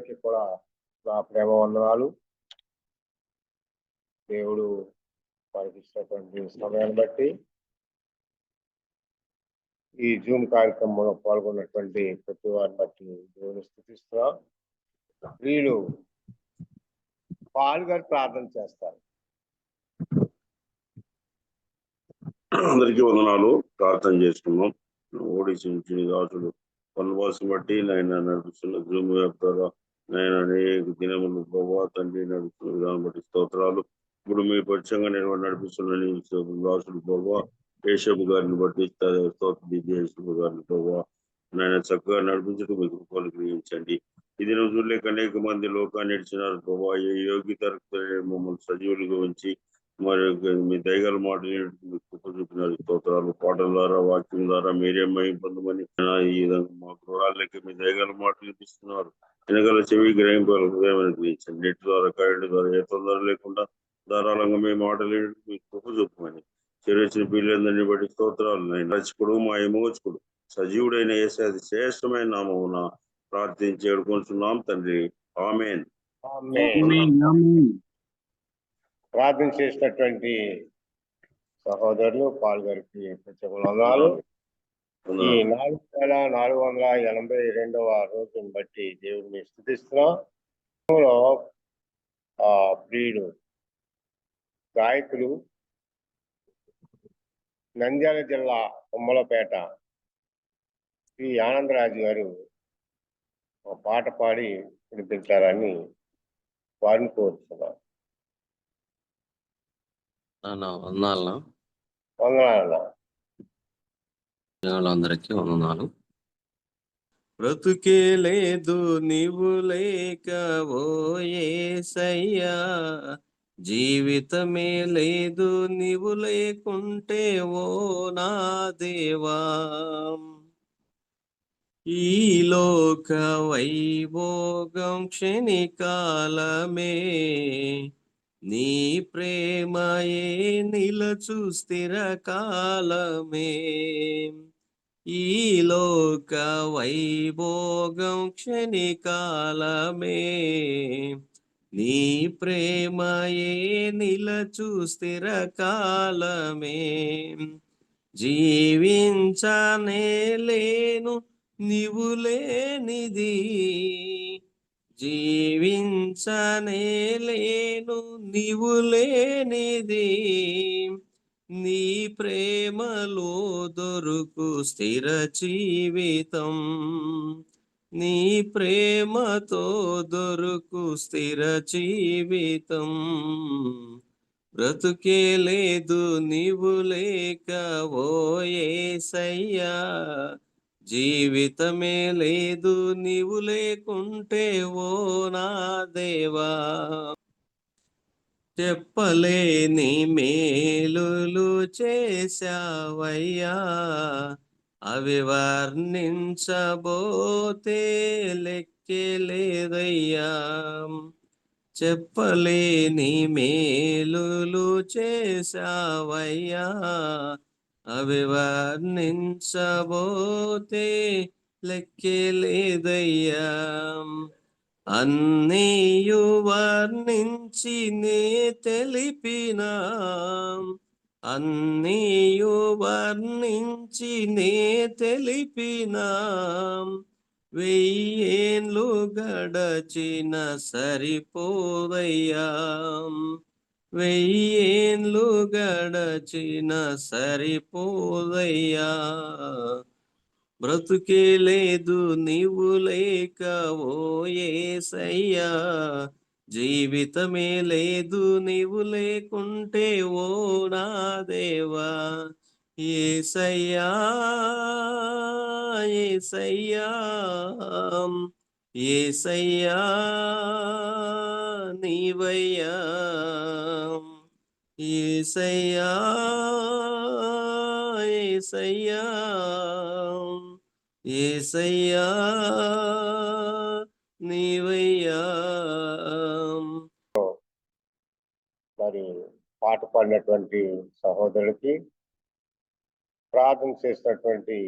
అందరికీ కూడా నా ప్రేమ వందనాలు. దేవుడు వారికి ఇచ్చినటువంటి సమయాన్ని బట్టి ఈ జూమ్ కార్యక్రమంలో పాల్గొన్నటువంటి ప్రతి వారిని బట్టి దేవుని స్తుతిస్తున్నాం. వీళ్ళు పాల్గొని ప్రార్థన చేస్తారు. అందరికీ వందనాలు. ప్రార్థన చేసుకున్నాం. ఓడిసి నుంచి దాసుడు వనవాసం బట్టి నాయన నడుపుతున్న జూమ్ యాప్ ద్వారా నాయన అనేక దినములు ప్రభావ తండ్రి నడుపుతున్న విధానం బట్టి స్తోత్రాలు. ఇప్పుడు మీ పరిచయంగా నేను నడిపిస్తున్న దాసుడు ప్రభావ కేశవ్ గారిని బట్టి స్తోత్రం గారిని ప్రభావ నాయన చక్కగా నడిపించడం మీకు కృపలు గ్రహించండి. ఈ దినం చూడలేక అనేక మంది లోకాన్ని నడిచినారు ప్రభావ. ఏ యోగ్యత మమ్మల్ని సజీవులుగా ఉంచి మరి మీ దయగల మాటలు చూపినారు. స్తోత్రాలు పాటల ద్వారా వాక్యం ద్వారా మీరే పొందమని ఈ విధంగా మా గృహాలకి మీ దయగల మాటలు వినిపిస్తున్నారు. వెనగల చెవి గ్రహింపాలి హృదయం గ్రహించండి. నెట్ ద్వారా కరెంట్ ద్వారా ఏ తొందర లేకుండా ధారాళంగా మీ మాటలు మీకు కృప చూపమని చెరచిన పిల్లలందరినీ బట్టి స్తోత్రాలు. నేను రచకుడు మా మోచకుడు సజీవుడైన యేసు అతి శ్రేష్టమైన నామమున ప్రార్థించి వేడుకొంటున్నాం తండ్రి. ఆమేన్. ప్రార్థన చేసినటువంటి సహోదరులు పాల్గొరికి ప్రత్యేక వందనాలు. ఈ 4482వ రోజును బట్టి దేవుడిని స్తుతిస్తున్నాం. ప్రియుడు గాయకులు నంద్యాల జిల్లా ఉమ్మలపేట శ్రీ ఆనందరాజు గారు పాట పాడి వినిపించాలని వారిని కోరుతున్నాం. అందరికీ వందనాలు. బ్రతుకే లేదు నీవు లేక ఓ యేసయ్యా, జీవితమే లేదు నీవు లేకుంటే ఓ నా దేవా. ఈ లోక వైభోగం క్షణికాలమే, నీ ప్రేమయే నిలచు స్థిర కాలమే. ఈ లోక వైభోగం క్షణికాలమే, నీ ప్రేమయే నిలచు స్థిర కాలమే. జీవించనే లేను నీవు లేనిది, జీవించనే లేను నీవు లేనిది. నీ ప్రేమలో దొరుకు స్థిర జీవితం, నీ ప్రేమతో దొరుకు స్థిర జీవితం. బ్రతుకే లేదు నీవు లేక ఓ యేసయ్యా, జీవితమే లేదు నీవు లేకుంటే ఓ నా దేవా. చెప్పలేని మేలులు చేశావయ్యా, అవి వర్ణించబోతే లెక్కే లేదయ్యా. చెప్పలేని మేలులు చేశావయ్యా, అవి వర్ణించబోతే లెక్కే లేదయ్యా. అన్నీయు వర్ణించి నే తెలిపినా, అన్నీయు వర్ణించి నే తెలిపినా, 1000 ఏళ్ళు గడచిన సరిపోదయ్యా. 1000 ఏళ్ళు గడచిన సరిపోదయ్యా. బ్రతుకే లేదు నీవు లేక ఓ యేసయ్యా, జీవితమే లేదు నీవు లేకుంటే ఓ నా దేవా. యేసయ్యా యేసయ్యా యేసయ్యా నీవయ్యా. యేసయ్యా యేసయ్యా యేసయ్యా నీవయ్యా. మరి పాట పాడినటువంటి సహోదరుడికి, ప్రార్థన చేసినటువంటి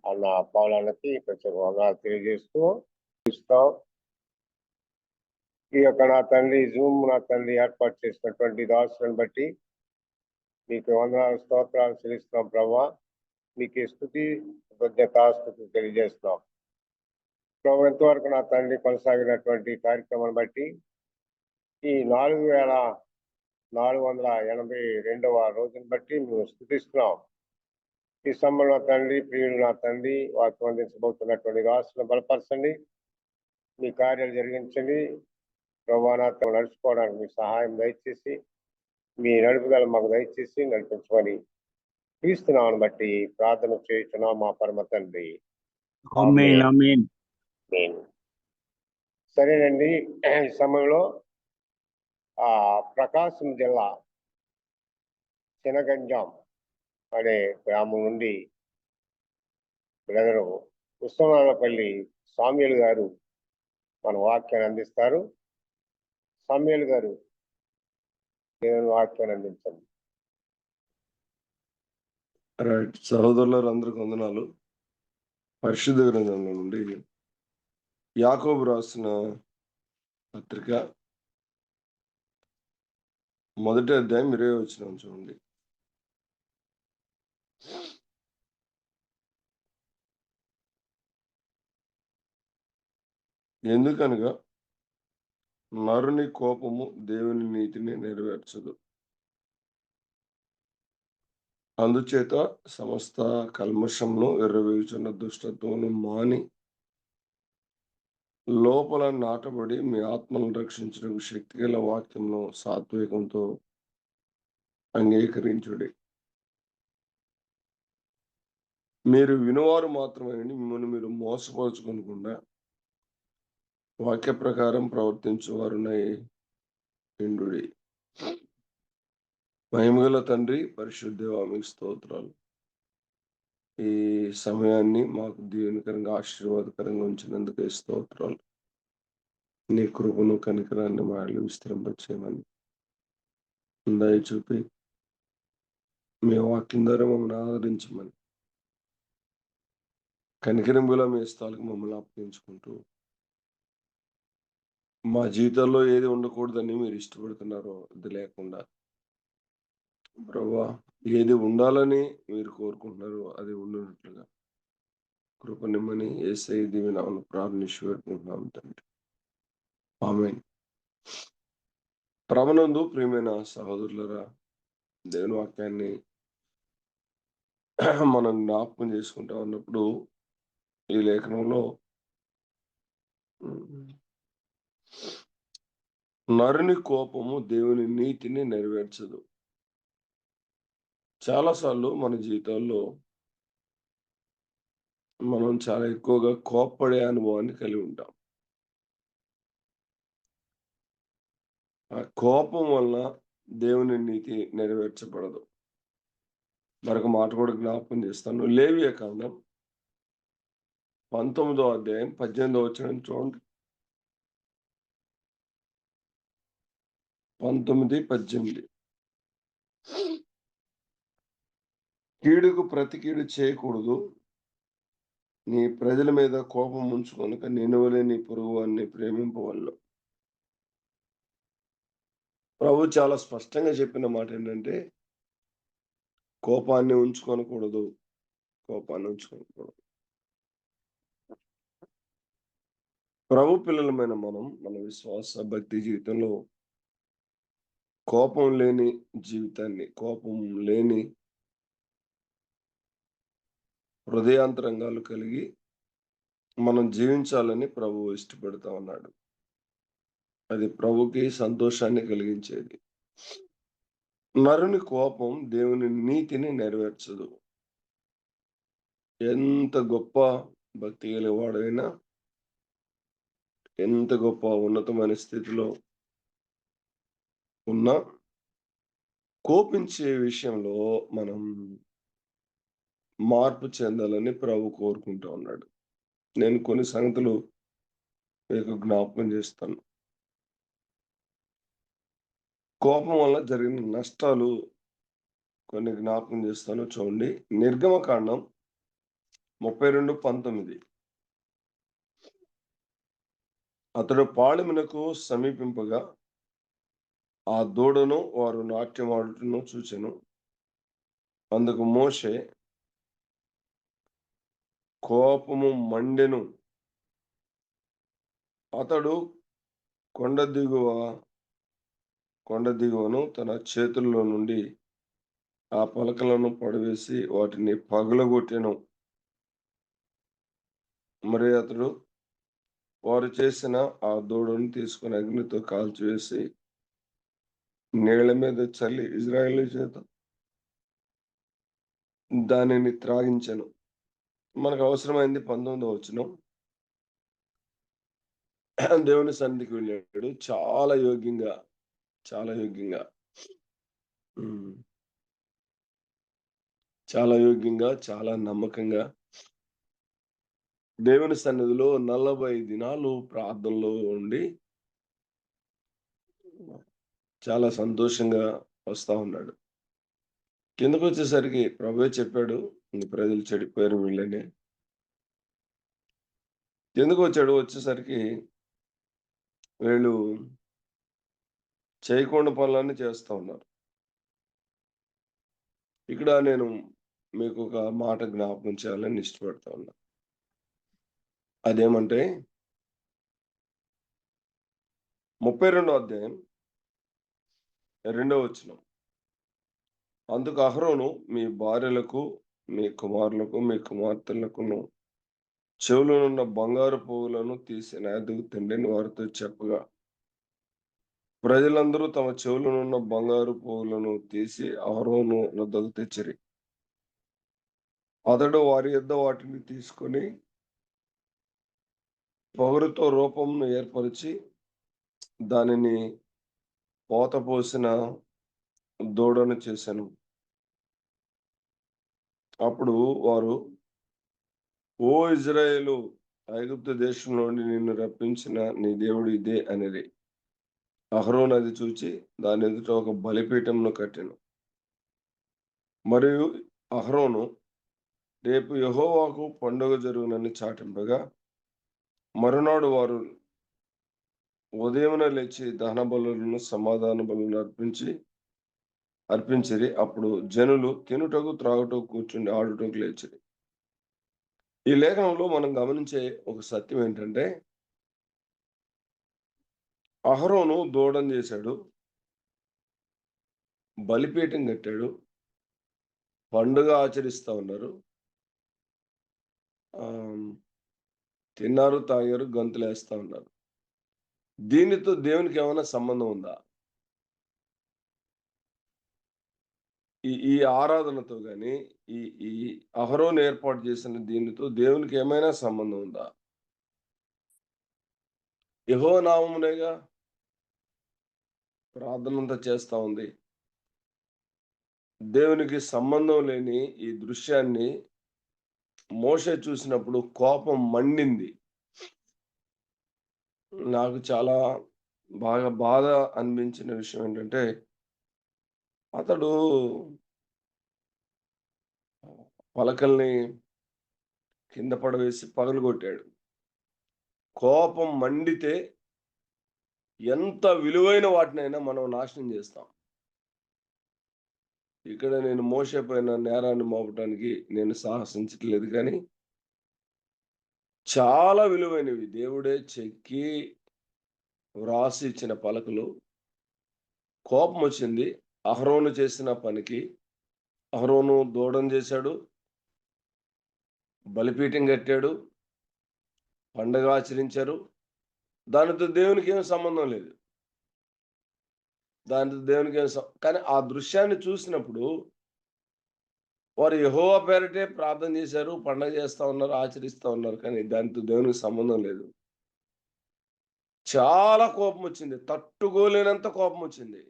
అన్న పౌలానికి ప్రత్యేక వందనాలు తెలియజేస్తూ, ఇస్తాం. ఈ యొక్క నా తండ్రి నా తండ్రి ఏర్పాటు చేసినటువంటి దాసులను బట్టి మీకు వందనాలు స్తోత్రాలు చెల్లిస్తున్నాం ప్రభా. మీకు స్తుతి కృతజ్ఞతాస్తుతి తెలియజేస్తున్నాం ప్రభు. ఎంతవరకు నా తండ్రి కొనసాగినటువంటి కార్యక్రమాన్ని బట్టి ఈ 4482వ రోజుని బట్టి మేము స్తుతిస్తున్నాం. ఈ సమయంలో తండ్రి ప్రియుడు నా తండ్రి వారికి అందించబోతున్నటువంటి దాసులను బలపరచండి, మీ కార్యాలు జరిగించండి ప్రభా. నాతో నడుచుకోవడానికి మీ సహాయం దయచేసి, మీ నడుపుదల మాకు దయచేసి నడిపించమని క్రీస్తునామని బట్టి ప్రార్థన చేయుచున్నాం మా పరమ తండ్రి. ఆమేన్ ఆమేన్. సరేనండి. ఈ సమయంలో ప్రకాశం జిల్లా చినగంజాం అనే గ్రామం నుండి బ్రదరు ఉస్మానాపల్లి సామ్యులు గారు మన వాక్యాన్ని అందిస్తారు. సామ్యులు గారు దేవుని వాక్యాన్ని అందించండి. రైట్. సహోదరులందరికీ వందనాలు. పరిశుద్ధ గ్రంథంలో నుండి యాకోబు రాసిన పత్రిక 1వ అధ్యాయం 20వ వచనం చూడండి. ఎందుకనగా నరుని కోపము దేవుని నీతిని నెరవేర్చదు, అందుచేత సమస్త కల్మషంను ఎర్రవేయుచున్న దుష్టత్వమును మాని లోపల నాటబడి మీ ఆత్మలను రక్షించిన శక్తిగల వాక్యంను సాత్వికంతో అంగీకరించుడి. మీరు వినువారు మాత్రమే మిమ్మల్ని మీరు మోసపరుచుకోకుండా వాక్య ప్రకారం ప్రవర్తించువారునై ఉండుడి. మహిమగల తండ్రి పరిశుద్ధ మీకు స్తోత్రాలు. ఈ సమయాన్ని మాకు దీవెనకరంగా ఆశీర్వాదకరంగా ఉంచినందుకే స్తోత్రాలు. నీ కృపను కనికరాన్ని మాటలు విస్తరింపచేయమని దయ చూపి మీ వాక్యం ద్వారా మమ్మల్ని ఆదరించమని కనికరింపులా మీ స్థాలకు మమ్మల్ని అప్పగించుకుంటూ మా జీవితాల్లో ఏది ఉండకూడదని మీరు ఇష్టపడుతున్నారో అది లేకుండా ప్రభువా ఏది ఉండాలని మీరు కోరుకుంటున్నారో అది ఉండినట్లుగా కృపనిమ్మని యేసయ్య దీవెనలను ప్రార్థించి వేడుకుంటున్నాం తండ్రి. ఆమేన్. ప్రభునందు ప్రియమైన సహోదరులరా, దేవుని వాక్యాన్ని మనం జ్ఞాపకం చేసుకుంటా ఉన్నప్పుడు ఈ లేఖనంలో నరుని కోపము దేవుని నీతిని నెరవేర్చదు. చాలాసార్లు మన జీవితాల్లో మనం చాలా ఎక్కువగా కోప్పడే అనుభవాన్ని కలిగి ఉంటాం. ఆ కోపం వలన దేవుని నీతి నెరవేర్చబడదు. మరొక మాట కూడా జ్ఞాపకం చేస్తాను. లేవియ కాండం 19వ అధ్యాయం 18వ వచనం చూడండి. 19-18. కీడుకు ప్రతి కీడు చేయకూడదు, నీ ప్రజల మీద కోపం ఉంచుకొనక నినువలే నీ పొరుగు వారిని ప్రేమింపవలను. ప్రభు చాలా స్పష్టంగా చెప్పిన మాట ఏంటంటే కోపాన్ని ఉంచుకోనకూడదు. ప్రభు పిల్లలమైన మనం మన విశ్వాస భక్తి జీవితంలో కోపం లేని జీవితాన్ని, కోపం లేని హృదయాంతరంగాలు కలిగి మనం జీవించాలని ప్రభు ఇష్టపడతా ఉన్నాడు. అది ప్రభుకి సంతోషాన్ని కలిగించేది. నరుని కోపం దేవుని నీతిని నెరవేర్చదు. ఎంత గొప్ప భక్తి కలిగినవాడైనా, ఎంత గొప్ప ఉన్నతమైన స్థితిలో ఉన్నా కోపించే విషయంలో మనం మార్పు చెందాలని ప్రభు కోరుకుంటూ ఉన్నాడు. నేను కొన్ని సంగతులు మీకు జ్ఞాపకం చేస్తాను. కోపం వల్ల జరిగిన నష్టాలు కొన్ని జ్ఞాపకం చేస్తాను చూడండి. నిర్గమకాండం 32:19. అతడు పాళెమునకు సమీపింపగా ఆ దూడను వారు నాట్యమాడుటను చూచెను. అందుకు మోషే కోపము మండెను. అతడు కొండ దిగువను తన చేతుల్లో నుండి ఆ పలకలను పడవేసి వాటిని పగులగొట్టెను. మరి అతడు వారు చేసిన ఆ దూడను తీసుకుని అగ్నితో కాల్చివేసి నీళ్ల మీద చల్లి ఇజ్రాయేలు చేత దానిని త్రాగించెను. మనకు అవసరమైంది 19వ వచనం. దేవుని సన్నిధికి వెళ్ళాడు చాలా యోగ్యంగా చాలా నమ్మకంగా దేవుని సన్నిధిలో 40 దినాలు ప్రార్థనలో ఉండి చాలా సంతోషంగా వస్తా ఉన్నాడు. కిందకు వచ్చేసరికి ప్రభువే చెప్పాడు, ప్రజలు చెడిపోయారు వీళ్ళని. ఎందుకు వచ్చేసరికి వీళ్ళు చేయకుండా పనులన్నీ చేస్తా ఉన్నారు. ఇక్కడ నేను మీకు ఒక మాట జ్ఞాపకం చేయాలని ఇష్టపడతా ఉన్నా. అదేమంటే 32వ అధ్యాయం 2వ వచనం. అందుకు అహరోను మీ భార్యలకు, మీ కుమారులకు, మీ కుమార్తెలకును చెవులనున్న బంగారు పువ్వులను తీసి నా ఎదుగు తిండిని వారితో చెప్పగా ప్రజలందరూ తమ చెవులనున్న బంగారు పువ్వులను తీసి అహరోను వద్దకు తెచ్చిరి. అతడు వారి యొద్ద వాటిని తీసుకొని పొగరుతో రూపంను ఏర్పరిచి దానిని పోత పోసిన దూడను చేశాను. అప్పుడు వారు, ఓ ఇజ్రాయేలు, ఐగుప్తు దేశం నుండి నిన్ను రప్పించిన నీ దేవుడు ఇదే అనేది. అహరోను అది చూచి దాని ఎదుట ఒక బలిపీఠంను కట్టెను. మరియు అహరోను రేపు యెహోవాకు పండుగ జరుగునని చాటింపగా మరునాడు వారు ఉదయమున లేచి దహన బలులను సమాధాన బలులను అర్పించిరి. అప్పుడు జనులు తినుటకు త్రాగుటకు కూర్చుండి ఆడుటకు లేచిరి. ఈ లేఖనంలో మనం గమనించే ఒక సత్యం ఏంటంటే, అహరోను దూడం చేశాడు, బలిపీఠం కట్టాడు, పండుగ ఆచరిస్తా ఉన్నారు, తిన్నారు, తాగారు, గంతులేస్తా ఉన్నారు. దీనితో దేవునికి ఏమైనా సంబంధం ఉందా? ఈ ఆరాధనతో గాని ఈ అహరోను ఏర్పాటు చేసిన దీనితో దేవునికి ఏమైనా సంబంధం ఉందా? యెహోవా నామమునేగా ప్రార్థనంతా చేస్తా ఉంది. దేవునికి సంబంధం లేని ఈ దృశ్యాన్ని మోషే చూసినప్పుడు కోపం మండింది. నాకు చాలా బాగా బాధ అనిపించిన విషయం ఏంటంటే, అతడు పలకల్ని కింద పడవేసి పగలగొట్టాడు. కోపం మండితే ఎంత విలువైన వాటినైనా మనం నాశనం చేస్తాం. ఇక్కడ నేను మోషే పైన నేరాన్ని మోపడానికి నేను సాహసించట్లేదు, కానీ చాలా విలువైనవి దేవుడే చెక్కి వ్రాసి ఇచ్చిన పలకలు. కోపం వచ్చింది అహరోను చేసిన పనికి. అహరోను దూడం చేశాడు, బలిపీఠం కట్టాడు, పండగ ఆచరించారు. దానితో దేవునికి ఏం సంబంధం లేదు. కానీ ఆ దృశ్యాన్ని చూసినప్పుడు వారు యెహోవా పేరటే ప్రార్థన చేశారు, పండగ చేస్తా ఉన్నారు, ఆచరిస్తా ఉన్నారు, కానీ దానితో దేవునికి సంబంధం లేదు. చాలా కోపం వచ్చింది, తట్టుకోలేనంత కోపం వచ్చింది.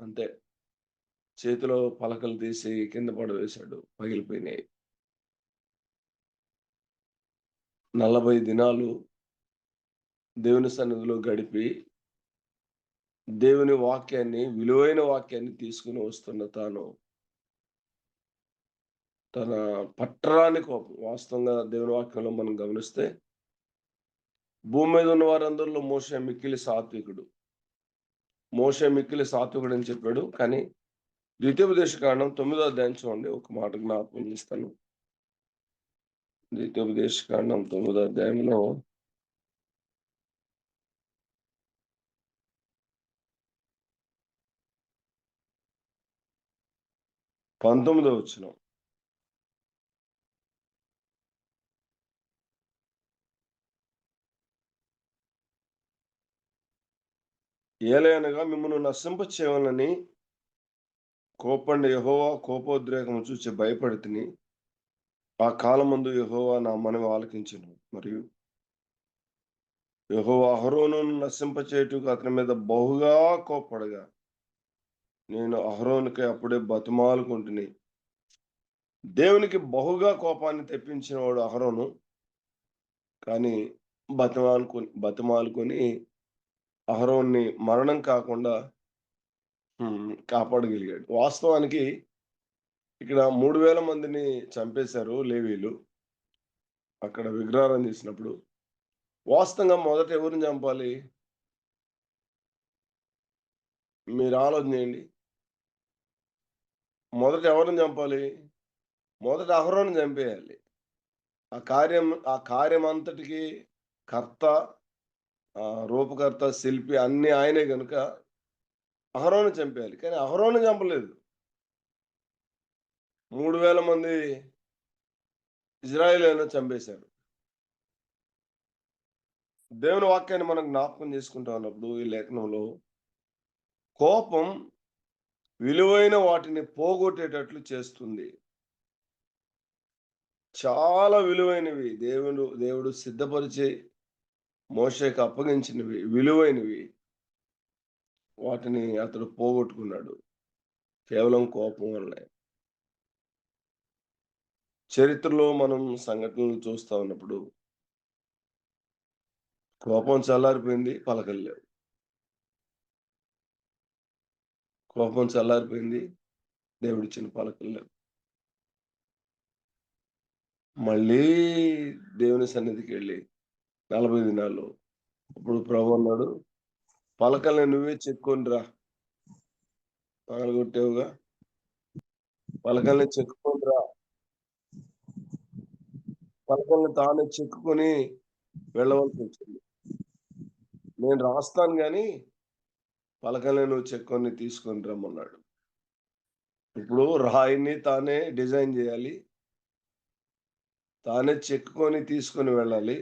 అంతే, చేతిలో పలకలు తీసి కింద పడవేశాడు, పగిలిపోయినాయి. 40 దినాలు దేవుని సన్నిధిలో గడిపి దేవుని వాక్యాన్ని, విలువైన వాక్యాన్ని తీసుకుని వస్తున్న తాను తన పట్టరాని కోపం. వాస్తవంగా దేవుని వాక్యంలో మనం గమనిస్తే భూమి మీద ఉన్న వారందరిలో మోషే మిక్కిలి సాత్వికుడు. మోషే మిక్కిలి సాత్వికుడు అని చెప్పాడు. కానీ ద్వితీయోపదేశకాండం 9వ అధ్యాయం చూడండి, ఒక మాట జ్ఞాపకం చేస్తాను. ద్వితీయోపదేశకాండం 9వ అధ్యాయంలో 19వ వచనం. ఏలయనగా మిమ్మల్ని నశింప చేయవలని కోపండి యెహోవా కోపోద్రేకము చూచి భయపడితిని. ఆ కాలమందు యెహోవా నా మనవి ఆలకించెను. మరియు యెహోవా అహరోనును నశింపచేయుటకు అతని మీద బహుగా కోప్పడగా నేను అహరోనుకి అప్పుడే బతిమాలుకుంటుని. దేవునికి బహుగా కోపాన్ని తెప్పించిన వాడు అహరోను. కానీ బతిమాలుకొని అహరోన్ని మరణం కాకుండా కాపాడగలిగాడు. వాస్తవానికి ఇక్కడ 3000 మందిని చంపేశారు లేవీలు అక్కడ విగ్రహారాధన చేసినప్పుడు. వాస్తవంగా మొదట ఎవరిని చంపాలి? మీరు ఆలోచన చేయండి. మొదట ఎవరిని చంపాలి? మొదట అహరోను చంపేయాలి. ఆ కార్యం అంతటికి కర్త, రూపకర్త, శిల్పి అన్ని ఆయనే గనుక అహరోను చంపేయాలి. కానీ అహరోను చంపలేదు. 3000 మంది ఇజ్రాయేలీయులను చంపేశారు. దేవుని వాక్యాన్ని మనం జ్ఞాపకం చేసుకుంటా ఉన్నప్పుడు ఈ లేఖనంలో కోపం విలువైన వాటిని పోగొట్టేటట్లు చేస్తుంది. చాలా విలువైనవి దేవుడు సిద్ధపరిచి మోషేకి అప్పగించినవి, విలువైనవి, వాటిని అతడు పోగొట్టుకున్నాడు కేవలం కోపం వల్లే. చరిత్రలో మనం సంఘటనలు చూస్తా ఉన్నప్పుడు కోపం చల్లారిపోయింది, పలకలు లేవు. కోపం చల్లారిపోయింది, దేవుడిచ్చిన పలకలు లేవు. మళ్ళీ దేవుని సన్నిధికి వెళ్ళి 40 దినాలు అప్పుడు ప్రభు అన్నాడు, పలకల్ని నువ్వే చెక్కుకొని రా. పగలగొట్టావుగా, పలకల్ని చెక్కుకొని రా. పలకల్ని తానే చెక్కుకొని వెళ్ళవలసి వచ్చింది. నేను రాస్తాను కానీ పలకల్ని నువ్వు చెక్కుకొని తీసుకొని రమ్మన్నాడు. ఇప్పుడు రాయిని తానే డిజైన్ చేయాలి, తానే చెక్కుకొని తీసుకొని వెళ్ళాలి.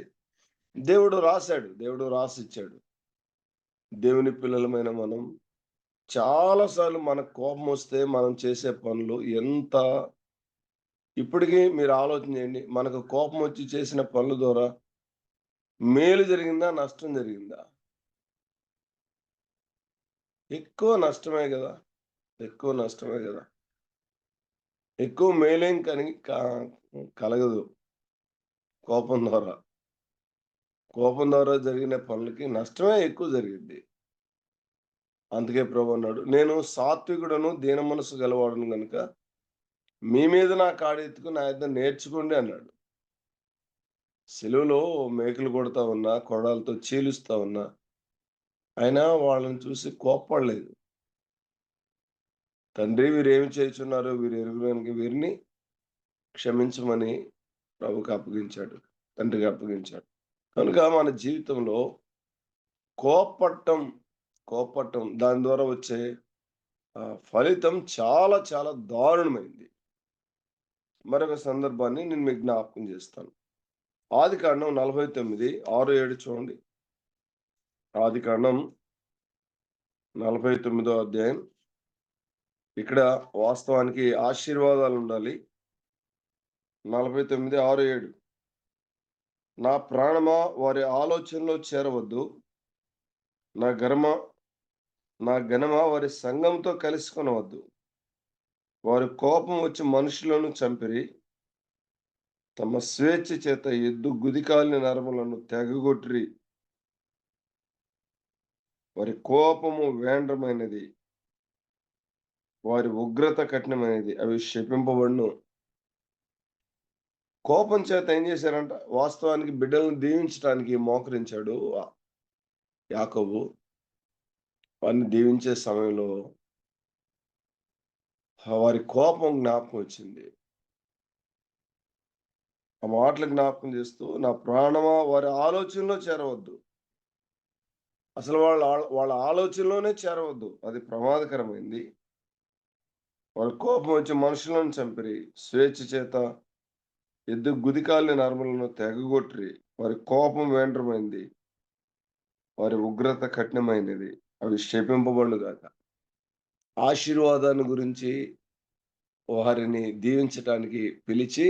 దేవుడు రాశాడు, దేవుడు రాసిచ్చాడు. దేవుని పిల్లలమైన మనం చాలాసార్లు మనకు కోపం వస్తే మనం చేసే పనులు ఎంత, ఇప్పటికీ మీరు ఆలోచన చేయండి, మనకు కోపం వచ్చి చేసిన పనుల ద్వారా మేలు జరిగిందా, నష్టం జరిగిందా? ఎక్కువ నష్టమే కదా. ఎక్కువ నష్టమే కదా. ఎక్కువ మేలేం కలగదు కోపం ద్వారా. కోపం ద్వారా జరిగిన పనులకి నష్టమే ఎక్కువ జరిగింది. అందుకే ప్రభు అన్నాడు, నేను సాత్వికుడను దీన మనసు గలవాడును గనుక మీ మీద నా కాడెత్తుకు నా యొద్ద నేర్చుకోండి అన్నాడు. సిలువలో మేకులు కొడతా ఉన్నా, కొడాలతో చీలుస్తా ఉన్నా, అయినా వాళ్ళని చూసి కోప్పడలేదు. తండ్రి వీరేమి చేయుచున్నారో వీరు ఎరుగుడానికి వీరిని క్షమించమని ప్రభుకి అప్పగించాడు, తండ్రికి అప్పగించాడు. కనుక మన జీవితంలో కోపట్టం దాని ద్వారా వచ్చే ఫలితం చాలా చాలా దారుణమైంది. మరొక సందర్భాన్ని నేను మీకు జ్ఞాపకం చేస్తాను. ఆదికాండం 49:6-7 చూడండి. ఆదికాండం 49వ అధ్యాయం. ఇక్కడ వాస్తవానికి ఆశీర్వాదాలు ఉండాలి. 49:6-7. నా ప్రాణమా వారి ఆలోచనలో చేరవద్దు, నా ఘనమా వారి సంఘంతో కలుసుకొనవద్దు. వారి కోపం వచ్చి మనుషులను చంపిరి, తమ స్వేచ్ఛ చేత ఎద్దు గుదికాలిన నరములను తెగగొట్టిరి. వారి కోపము వేండ్రమైనది, వారి ఉగ్రత కఠినమైనది, అవి శపింపబడును. కోపం చేత ఏం చేశారంట? వాస్తవానికి బిడ్డలను దీవించడానికి మోకరించాడు యాకోబు. వారిని దీవించే సమయంలో వారి కోపం జ్ఞాపకం వచ్చింది. ఆ మాటలు జ్ఞాపకం చేస్తూ, నా ప్రాణమా వారి ఆలోచనలో చేరవద్దు. అసలు వాళ్ళ ఆలోచనలోనే చేరవద్దు. అది ప్రమాదకరమైంది. వాళ్ళ కోపం వచ్చి మనుషులను చంపిరి. స్వేచ్ఛ చేత ఎద్దు గుదికాలిన నరములను తెగగొట్టిరి. వారి కోపం వేండ్రమైంది. వారి ఉగ్రత కఠినమైనది. అవి శపింపబడును గాక. ఆశీర్వాదాన్ని గురించి వారిని దీవించటానికి పిలిచి,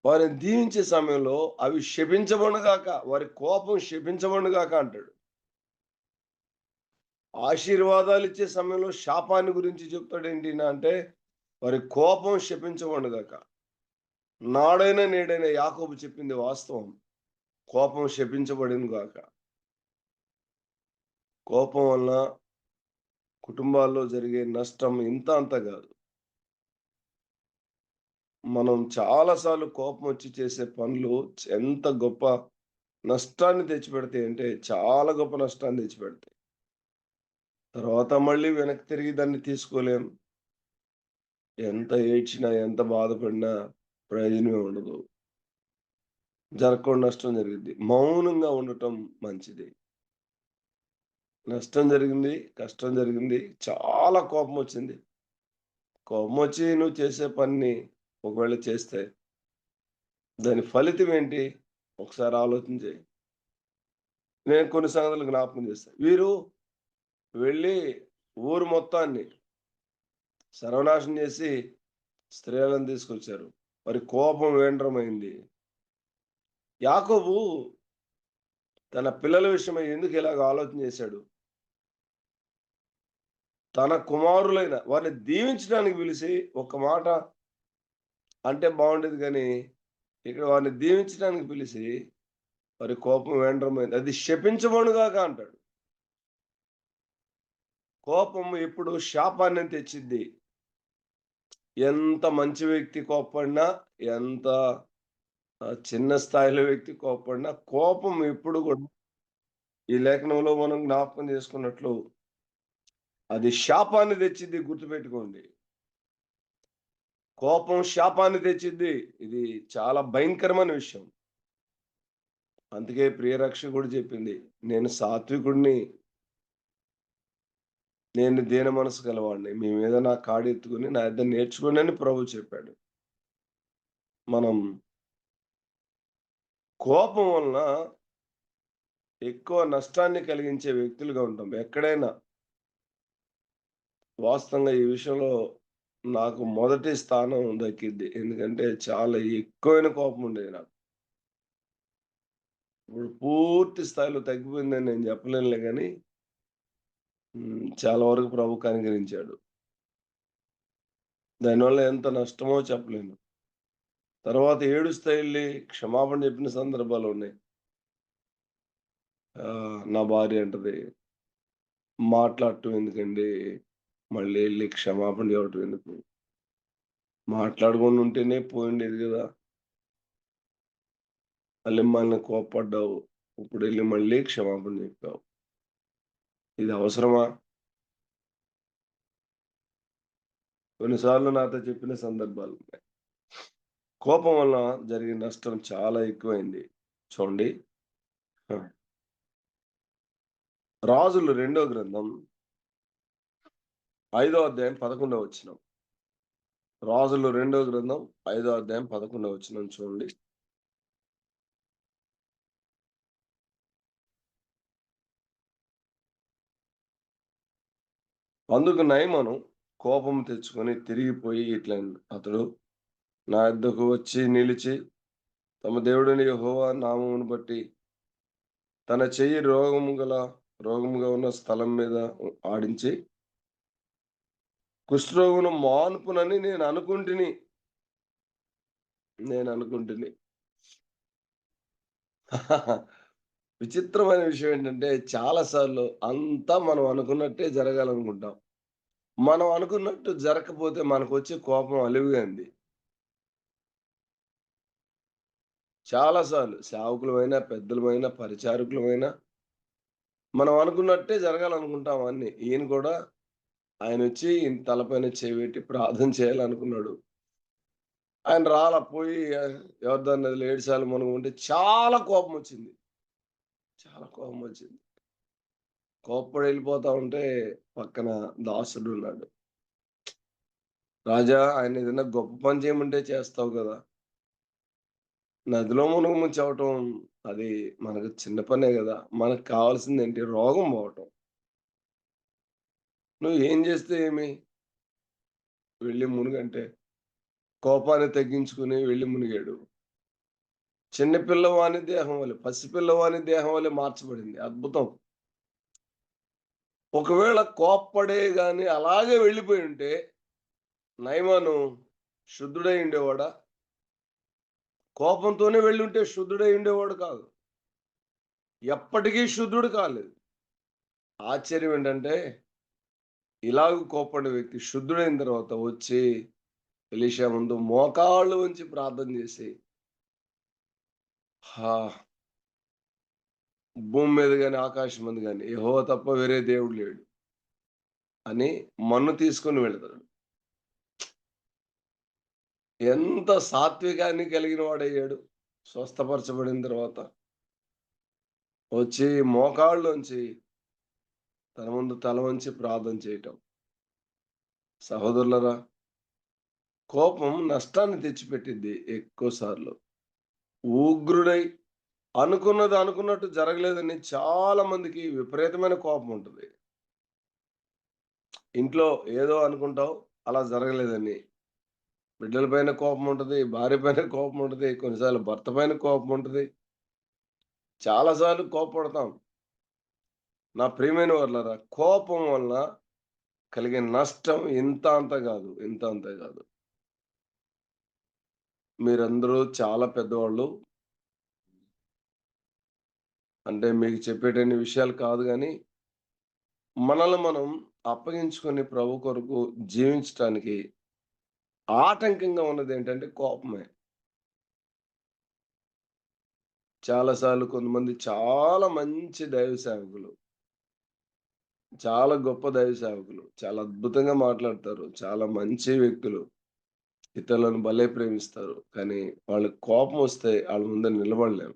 వారిని దీవించే సమయంలో అవి శపించబడును గాక, వారి కోపం శపించబడును గాక అంటాడు. ఆశీర్వాదాలు ఇచ్చే సమయంలో శాపాన్ని గురించి చెప్తాడు ఏంటి అంటే, వారి కోపం శపించబడును గాక. నాడైనా నేడైనా యాకోబు చెప్పింది వాస్తవం. కోపం శపించబడును గాక. కోపం వలన కుటుంబాల్లో జరిగే నష్టం ఇంత అంత కాదు. మనం చాలాసార్లు కోపం వచ్చి చేసే పనులు ఎంత గొప్ప నష్టాన్ని తెచ్చిపెడతాయి అంటే, చాలా గొప్ప నష్టాన్ని తెచ్చిపెడతాయి. తర్వాత మళ్ళీ వెనక్కి తిరిగి దాన్ని తీసుకోలేం. ఎంత ఏడ్చినా, ఎంత బాధపడినా ప్రయోజనమే ఉండదు. జరగకుండా నష్టం జరిగింది. మౌనంగా ఉండటం మంచిది. నష్టం జరిగింది, కష్టం జరిగింది, చాలా కోపం వచ్చింది. కోపం వచ్చి నువ్వు చేసే పనిని ఒకవేళ చేస్తే దాని ఫలితం ఏంటి? ఒకసారి ఆలోచన చేయి. నేను కొన్ని సంగతులు జ్ఞాపకం చేస్తాను. వీరు వెళ్ళి ఊరు మొత్తాన్ని సర్వనాశనం చేసి స్త్రీలను తీసుకొచ్చారు. వారి కోపం వేండ్రమైంది. యాకోబు తన పిల్లల విషయమై ఎందుకు ఇలాగ ఆలోచన చేశాడు? తన కుమారులైన వారిని దీవించడానికి పిలిచి ఒక మాట అంటే బాగుండేది, కానీ ఇక్కడ వారిని దీవించడానికి పిలిచి వారి కోపం వేండ్రమైంది. అది శపించబడుగాక అంటాడు. కోపం ఎప్పుడు శాపాన్ని తెచ్చిద్ది. ఎంత మంచి వ్యక్తి కోప్పడినా, ఎంత చిన్న స్థాయిలో వ్యక్తి కోప్పడినా, కోపం ఎప్పుడు కూడా ఈ లేఖనంలో మనం జ్ఞాపకం చేసుకున్నట్లు అది శాపాన్ని తెచ్చిద్ది. గుర్తుపెట్టుకోండి, కోపం శాపాన్ని తెచ్చిద్ది. ఇది చాలా భయంకరమైన విషయం. అందుకే ప్రియరక్షకుడు చెప్పింది, నేను సాత్వికుడిని, నేను దీన మనసు గలవాడిని, మీ మీద నా కాడి ఎత్తుకుని నా ఇద్దరు నేర్చుకోండి అని ప్రభు చెప్పాడు. మనం కోపం వలన ఎక్కువ నష్టాన్ని కలిగించే వ్యక్తులుగా ఉంటాం ఎక్కడైనా. వాస్తవంగా ఈ విషయంలో నాకు మొదటి స్థానం దక్కిద్ది. ఎందుకంటే చాలా ఎక్కువైన కోపం ఉండేది నాకు. ఇప్పుడు పూర్తి స్థాయిలో తగ్గిపోయిందని నేను చెప్పలేనులే, కానీ చాలా వరకు ప్రభు కనికరించాడు. దానివల్ల ఎంత నష్టమో చెప్పలేను. తర్వాత ఏడుస్తా వెళ్ళి క్షమాపణ చెప్పిన సందర్భాలు ఉన్నాయి. నా భార్య అంటది, మాట్లాడటం ఎందుకండి, మళ్ళీ వెళ్ళి క్షమాపణ చెప్పటం ఎందుకు, మాట్లాడకుండా ఉంటేనే పోయిండేది కదా, మళ్ళీ మనల్ని కోప్పడ్డావు, ఇప్పుడు వెళ్ళి మళ్ళీ క్షమాపణ చెప్పావు, ఇది అవసరమా? కొన్నిసార్లు నాతో చెప్పిన సందర్భాలు ఉన్నాయి. కోపం వల్ల జరిగిన నష్టం చాలా ఎక్కువైంది. చూడండి, రాజులు 2వ గ్రంథం 5వ అధ్యాయం 11వ వచనం. రాజులు 2వ గ్రంథం 5వ అధ్యాయం 11వ వచనం చూడండి. అందుకు నయమాను కోపం తెచ్చుకొని తిరిగిపోయి ఇట్లా, అతడు నా యొద్దకు వచ్చి నిలిచి తమ దేవుడిని యెహోవా నామమును బట్టి తన చెయ్యి రోగముగా ఉన్న స్థలం మీద ఆడించి కుష్ఠరోగును మాన్పునని నేను అనుకుంటుని. విచిత్రమైన విషయం ఏంటంటే, చాలాసార్లు అంతా మనం అనుకున్నట్టే జరగాలనుకుంటాం. మనం అనుకున్నట్టు జరగకపోతే మనకు వచ్చే కోపం అలివిగంది. చాలాసార్లు సేవకులమైనా, పెద్దలమైనా, పరిచారకులమైనా మనం అనుకున్నట్టే జరగాలనుకుంటాం అన్నీ. ఈయన కూడా ఆయనొచ్చి ఈయన తలపైన చేయి పెట్టి ప్రార్థన చేయాలనుకున్నాడు. ఆయన రాలా. పోయి యోర్దాను నదిలో 7 సార్లు మునగమంటే చాలా కోపమొచ్చింది. చాలా కోపమొచ్చింది. కోప్పడి వెళ్ళిపోతా ఉంటే పక్కన దాసుడున్నాడు. రాజా, ఆయన ఏదైనా గొప్ప పని చేయమంటే చేస్తావు కదా! నదిలో మునగమని చెప్పటం అది మనకు చిన్న పనే గదా! మనకు కావాల్సిందేంటి? రోగం పోవటం. నువ్వు ఏం చేస్తే ఏమి? వెళ్లి మునుగంటే కోపాన్ని తగ్గించుకొని వెళ్లి మునిగాడు. చిన్న పిల్లవాని దేహం వలె, పసిపిల్లవాని దేహం వలె మార్చబడింది. అద్భుతం. ఒకవేళ కోప్పడే గాని అలాగే వెళ్ళిపోయుంటే నయమాను శుద్ధుడై ఉండేవాడా? కోపంతోనే వెళ్ళుంటే శుద్ధుడై ఉండేవాడు కాదు. ఎప్పటికీ శుద్ధుడు కాలేదు. ఆశ్చర్యం ఏంటంటే ఇలాగ కోప్పడే వ్యక్తి శుద్ధుడైన తర్వాత వచ్చి ఎలీషా ముందు మోకాళ్ళు వంచి ప్రార్థన చేసి, హా, భూమి మీద గాని ఆకాశం మీద గాని యెహోవా తప్ప వేరే దేవుడు లేడు అని మన్ను తీసుకొని వెళ్తాడు. ఎంత సాత్వికాన్ని కలిగిన వాడయ్యాడు స్వస్థపరచబడిన తర్వాత. వచ్చి మోకాళ్ళలోంచి తన ముందు తల వంచి ప్రార్థన చేయటం. సహోదరులరా, కోపం నష్టాన్ని తెచ్చిపెట్టింది ఎక్కువ సార్లు. ఉగ్రుడై అనుకున్నది అనుకున్నట్టు జరగలేదని చాలా మందికి విపరీతమైన కోపం ఉంటుంది. ఇంట్లో ఏదో అనుకుంటావు, అలా జరగలేదని. బిడ్డల పైన కోపం ఉంటుంది, భార్య పైన కోపం ఉంటుంది, కొన్నిసార్లు భర్త పైన కోపం ఉంటుంది. చాలాసార్లు కోపపడతాం. నా ప్రియమైన వాళ్ళరా, కోపం వలన కలిగే నష్టం ఇంత అంత కాదు, ఇంత అంత కాదు. మీరందరూ చాలా పెద్దవాళ్ళు. అంటే మీకు చెప్పేటన్ని విషయాలు కాదు గానీ, మనల్ని మనం అప్పగించుకొని ప్రభు కొరకు జీవించటానికి ఆటంకంగా ఉన్నదేంటంటే కోపమే. చాలా సార్లు కొంతమంది చాలా మంచి దైవ సేవకులు, చాలా గొప్ప దైవ సేవకులు, చాలా అద్భుతంగా మాట్లాడతారు, చాలా మంచి వ్యక్తులు, ఇతరులను భలే ప్రేమిస్తారు. కానీ వాళ్ళకి కోపం వస్తే వాళ్ళ ముందర నిలబడలేం.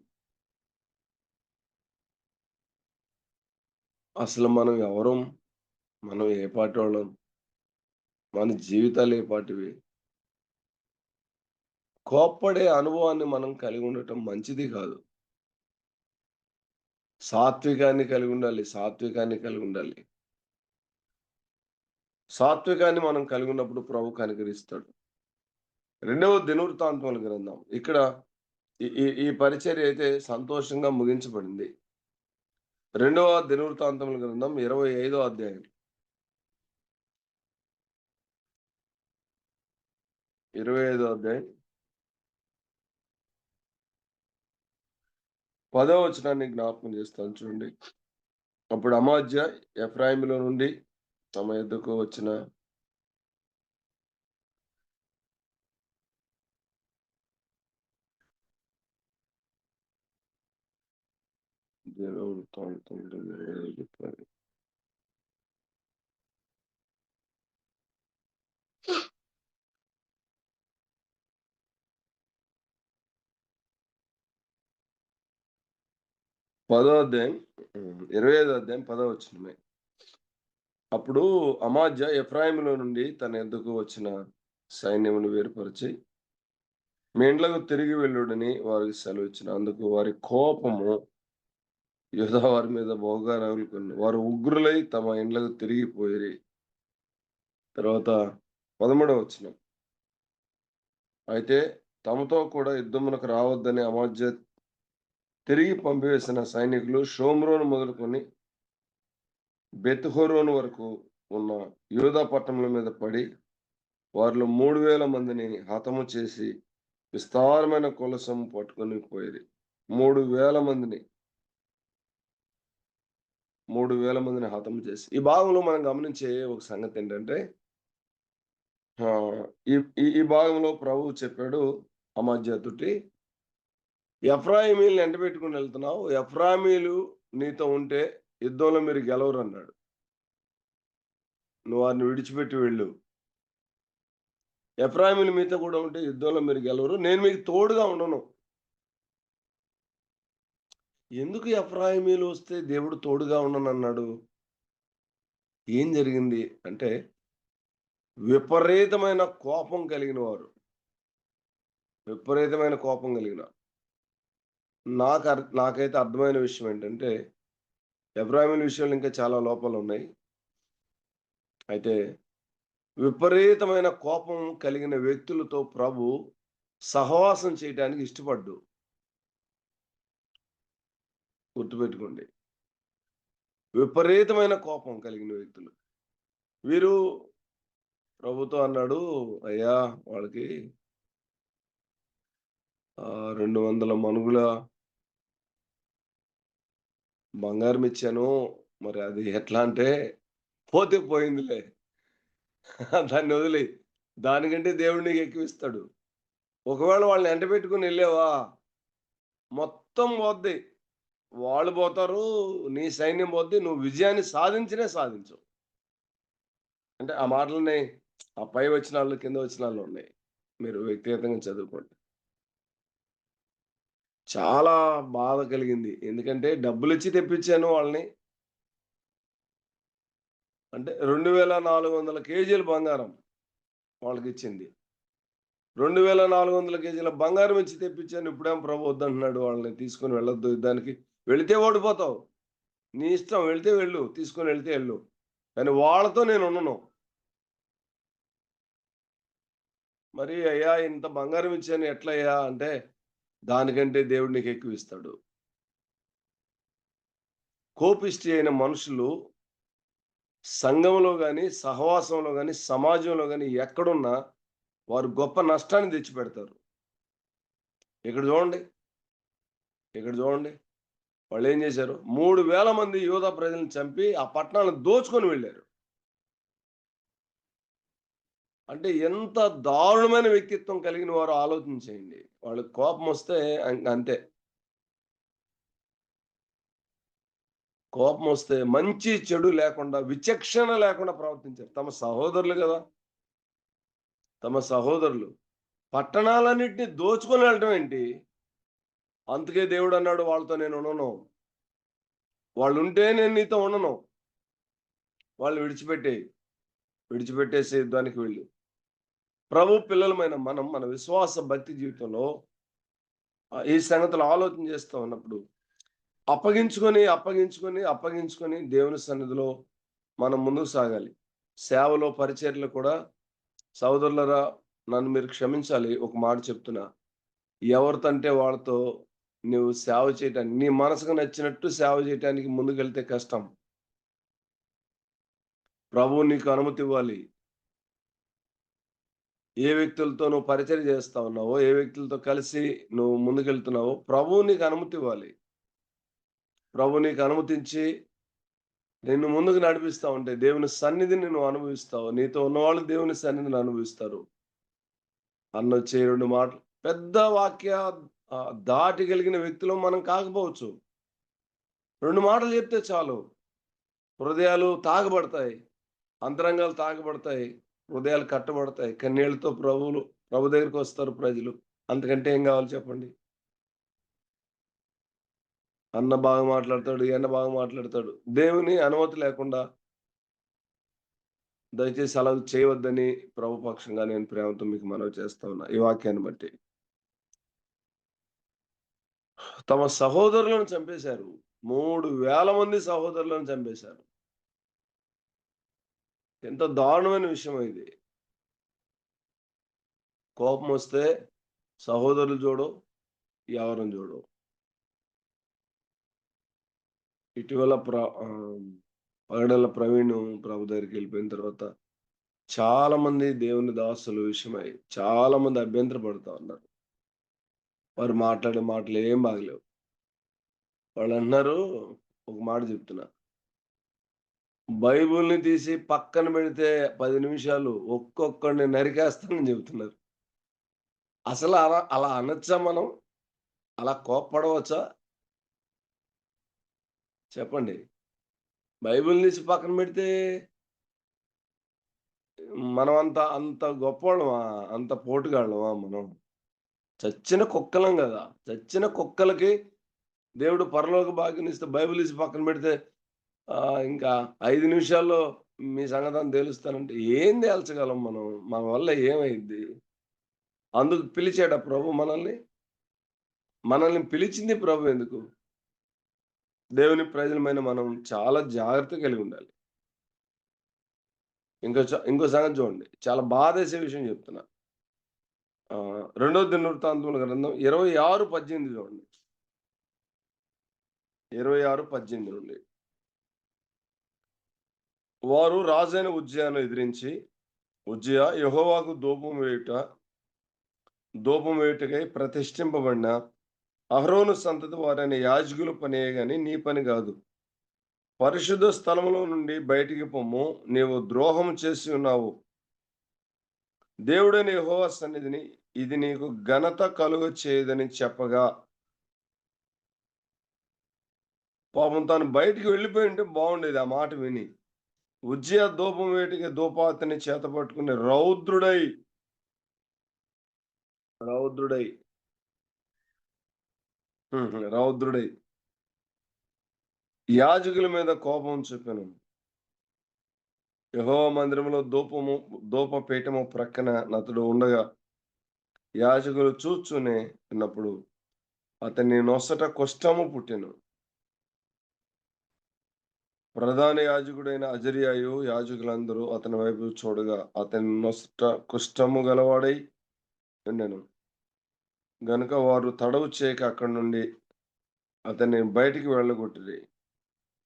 అసలు మనం ఎవరం? మనం ఏ పాటోళ్ళం? మన జీవితాలు ఏ పాటివి? కోప్పడే అనుభవాన్ని మనం కలిగి ఉండటం మంచిది కాదు. సాత్వికాన్ని కలిగి ఉండాలి. సాత్వికాన్ని కలిగి ఉండాలి. సాత్వికాన్ని మనం కలిగి ఉన్నప్పుడు ప్రభు కనికరిస్తాడు. 2వ దినవృత్తాంతముల గ్రంథం. ఇక్కడ ఈ ఈ ఈ పరిచర్య అయితే సంతోషంగా ముగించబడింది. 2వ దినవృత్తాంతముల గ్రంథం 25వ అధ్యాయం. 25వ అధ్యాయం 10వ వచనాన్ని జ్ఞాపకం చేస్తాను చూడండి. అప్పుడు అమాజ్యా ఎఫ్రాయిములో నుండి తమ యొద్దకు వచ్చిన దినవృత్తాంతం 25. పదో అధ్యాయం 25వ అధ్యాయం 10వ వచనమే. అప్పుడు అమాజ్యా ఎఫ్రాయిములో నుండి తన యొద్దకు వచ్చిన సైన్యమును వేరుపరిచి మీ ఇండ్లకు తిరిగి వెళ్ళుడని వారికి సెలవిచ్చిన. అందుకు వారి కోపము యూదా వారి మీద బహుగా రగులుకుంది. వారు ఉగ్రులై తమ ఇండ్లకు తిరిగిపోయిరి. తర్వాత 13వ వచనం. అయితే తమతో కూడా యుద్ధమునకు రావద్దని అమాజ్యా తిరిగి పంపివేసిన సైనికులు షోమ్రోను మొదలుకొని బెత్‌హోరోను వరకు ఉన్న యూదా పట్టణముల మీద పడి వారిలో 3000 మందిని హతము చేసి విస్తారమైన కొలసము పట్టుకొని పోయిరి. 3000 మందిని 3000 మందిని హతము చేసి. ఈ భాగంలో మనం గమనించే ఒక సంగతి ఏంటంటే ఆ! ఈ ఈ ఈ భాగంలో ప్రభువు చెప్పాడు అమాజ్యాతోటి, ఎఫ్రాయిమీలను ఎంట పెట్టుకుని వెళ్తున్నావు, ఎఫ్రాయిమీలు నీతో ఉంటే యుద్ధంలో మీరు గెలవరు అన్నాడు. నువ్వు వారిని విడిచిపెట్టి వెళ్ళు. ఎఫ్రాయిమీలు మీతో కూడా ఉంటే యుద్ధంలో మీరు గెలవరు, నేను మీకు తోడుగా ఉండను. ఎందుకు ఎఫ్రాయిమీలు వస్తే దేవుడు తోడుగా ఉండను అన్నాడు? ఏం జరిగింది అంటే, విపరీతమైన కోపం కలిగిన వారు, విపరీతమైన కోపం కలిగిన నాకైతే అర్థమైన విషయం ఏంటంటే, ఎఫ్రాయిమీల విషయంలో ఇంకా చాలా లోపాలు ఉన్నాయి. అయితే విపరీతమైన కోపం కలిగిన వ్యక్తులతో ప్రభు సహవాసం చేయడానికి ఇష్టపడ్డు. గుర్తుపెట్టుకోండి, విపరీతమైన కోపం కలిగిన వ్యక్తులు. వీరు ప్రభుతో అన్నాడు, అయ్యా వాళ్ళకి 200 మనుగుల బంగారం ఇచ్చాను, మరి అది ఎట్లా అంటే, పోతే పోయిందిలే, దాన్ని వదిలి, దానికంటే దేవుడు నీకు ఎక్కువ ఇస్తాడు. ఒకవేళ వాళ్ళని ఎంట పెట్టుకుని వెళ్ళావా, మొత్తం పోద్ది, వాళ్ళు పోతారు, నీ సైన్యం పోద్ది, నువ్వు విజయాన్ని సాధించు. అంటే ఆ మాటలని ఆ పై వచనాలు కింద వచనాలు ఉన్నాయి, మీరు వ్యక్తిగతంగా చదువుకోండి. చాలా బాధ కలిగింది. ఎందుకంటే డబ్బులు ఇచ్చి తెప్పించాను వాళ్ళని. అంటే 2400 కేజీల బంగారం వాళ్ళకి ఇచ్చింది. 2400 కేజీల బంగారం ఇచ్చి తెప్పించాను. ఇప్పుడేం ప్రభు వద్దంటున్నాడు, వాళ్ళని తీసుకొని వెళ్ళొద్దు యుద్ధానికి. వెళితే ఓడిపోతావు, నీ ఇష్టం, వెళితే వెళ్ళు, తీసుకొని వెళితే వెళ్ళు, కానీ వాళ్ళతో నేను ఉండను. మరి అయ్యా ఇంత బంగారం ఇచ్చాను ఎట్లయ్యా అంటే, దానికంటే దేవుడు నీకు ఎక్కువ ఇస్తాడు. కోపిష్టి అయిన మనుషులు సంఘంలో కానీ, సహవాసంలో కానీ, సమాజంలో కానీ ఎక్కడున్నా వారు గొప్ప నష్టాన్ని తెచ్చిపెడతారు. ఇక్కడ చూడండి, వాళ్ళు ఏం చేశారు? 3000 మంది యూదా ప్రజలను చంపి ఆ పట్టణాలను దోచుకొని వెళ్ళారు. అంటే ఎంత దారుణమైన వ్యక్తిత్వం కలిగిన వారు ఆలోచించేయండి. వాళ్ళకి కోపం వస్తే అంతే. కోపం వస్తే మంచి చెడు లేకుండా, విచక్షణ లేకుండా ప్రవర్తించారు. తమ సహోదరులు కదా, తమ సహోదరులు పట్టణాలన్నింటినీ దోచుకొని వెళ్ళటం ఏంటి? అందుకే దేవుడు అన్నాడు, వాళ్ళతో నేను ఉండను, వాళ్ళు ఉంటే నేను నీతో ఉండను, వాళ్ళు విడిచిపెట్టేసి యుద్ధానికి వెళ్ళు. ప్రభు పిల్లలమైన మనం మన విశ్వాస భక్తి జీవితంలో ఈ సంగతులు ఆలోచన చేస్తూ ఉన్నప్పుడు అప్పగించుకొని దేవుని సన్నిధిలో మనం ముందుకు సాగాలి. సేవలో పరిచర్యలు కూడా, సోదరులరా నన్ను మీరు క్షమించాలి, ఒక మాట చెప్తున్నా, ఎవరితంటే వాళ్ళతో నువ్వు సేవ చేయటానికి, నీ మనసుకు నచ్చినట్టు సేవ చేయటానికి ముందుకెళ్తే కష్టం. ప్రభువు నీకు అనుమతి ఇవ్వాలి. ఏ వ్యక్తులతో నువ్వు పరిచర్య చేస్తా ఉన్నావో, ఏ వ్యక్తులతో కలిసి నువ్వు ముందుకెళ్తున్నావో ప్రభువు నీకు అనుమతి ఇవ్వాలి. ప్రభు నీకు అనుమతించి నిన్ను ముందుకు నడిపిస్తా ఉంటే దేవుని సన్నిధిని నువ్వు అనుభవిస్తావు. నీతో ఉన్నవాళ్ళు దేవుని సన్నిధిని అనుభవిస్తారు. అన్నొచ్చే 2 మాటలు, పెద్ద వాక్య దాటి కలిగిన వ్యక్తులు మనం కాకపోవచ్చు. 2 మాటలు చెప్తే చాలు, హృదయాలు తాగబడతాయి, అంతరంగాలు తాగబడతాయి, హృదయాలు కట్టబడతాయి, కన్నీళ్లతో ప్రభు దగ్గరికి వస్తారు ప్రజలు. అంతకంటే ఏం కావాలి చెప్పండి? అన్న బాగా మాట్లాడతాడు, ఎన్న బాగా మాట్లాడతాడు. దేవుని అనుమతి లేకుండా దయచేసి అలా చేయవద్దని ప్రభు పక్షంగా నేను ప్రేమతో మీకు మనవి చేస్తా ఉన్నా. ఈ వాక్యాన్ని బట్టి తమ సహోదరులను చంపేశారు. 3000 మంది సహోదరులను చంపేశారు. ఎంత దారుణమైన విషయం ఇది. కోపం వస్తే సహోదరులు చూడు, ఎవరిని చూడు. ఇటీవల పగడల ప్రవీణ్ ప్రభు దగ్గరికి వెళ్ళిపోయిన తర్వాత చాలా మంది దేవుని దాసుల విషయమై చాలా మంది అభ్యంతర పడుతూ ఉన్నారు. వారు మాట్లాడే మాటలు ఏం బాగలేవు. వాళ్ళు అంటున్నారు, ఒక మాట చెప్తున్నా, బైబుల్ని తీసి పక్కన పెడితే 10 నిమిషాలు ఒక్కొక్కడిని నరికేస్తానని చెబుతున్నారు. అసలు అలా అనొచ్చా మనం? అలా కోప్పడవచ్చా? చెప్పండి. బైబిల్ తీసి పక్కన పెడితే మనం అంత గొప్పోళ్ళమా? అంత పోటుగాళ్ళమా మనం? చచ్చిన కుక్కలం గదా! చచ్చిన కుక్కలకి దేవుడు పరలోక భాగ్యమిస్తే బైబిల్ తీసి పక్కన పెడితే ఇంకా 5 నిమిషాల్లో మీ సంగతంతా తేలుస్తానంటే ఏం తేల్చగలం మనం? మన వల్ల ఏమైద్ది? అందుకు పిలిచాడా ప్రభు మనల్ని? మనల్ని పిలిచింది ప్రభు ఎందుకు? దేవుని ప్రజలమైన మనం చాలా జాగ్రత్త కలిగి ఉండాలి. ఇంకో సంగతి చూడండి. చాలా బాధేసే విషయం చెప్తున్నా. రెండో దినవృత్తాంతముల గ్రంథం 26:18 చూడండి. 26:18 నుండి. వారు రాజైన ఉజ్జియాను ఎదిరించి, ఉజ్జియా యెహోవాకు ధూపం వేయుటకై ప్రతిష్ఠింపబడిన అహరోను సంతతి వారైన యాజకుల పనే గాని నీ పని కాదు. పరిశుద్ధ స్థలములో నుండి బయటికి పొమ్ము, నీవు ద్రోహం చేసి ఉన్నావు. దేవుడైన యెహోవా సన్నిధిని ఇది నీకు ఘనత కలుగ చేయదని చెప్పగా, పాపం తాను బయటికి వెళ్ళిపోయి ఉంటే బాగుండేది ఆ మాట విని. ఉజ్జియా ధూపం వేటికి ధూపార్తిని చేత పట్టుకుని రౌద్రుడై యాజకుల మీద కోపం చూపెను. యెహోవా మందిరంలో ధూపపీఠము ప్రక్కన అతడు ఉండగా యాజకులు చూచునే ఉన్నప్పుడు అతని నొసట కుష్ఠము పుట్టెను. ప్రధాన యాజకుడైన అజర్యాయు యాజకులందరూ అతని వైపు చూడగా అతని నొసట కుష్ఠము గలవాడై ఉండెను. గనుక వారు తడవు చేయక అక్కడి నుండి అతన్ని బయటికి వెళ్ళగొట్టిరి.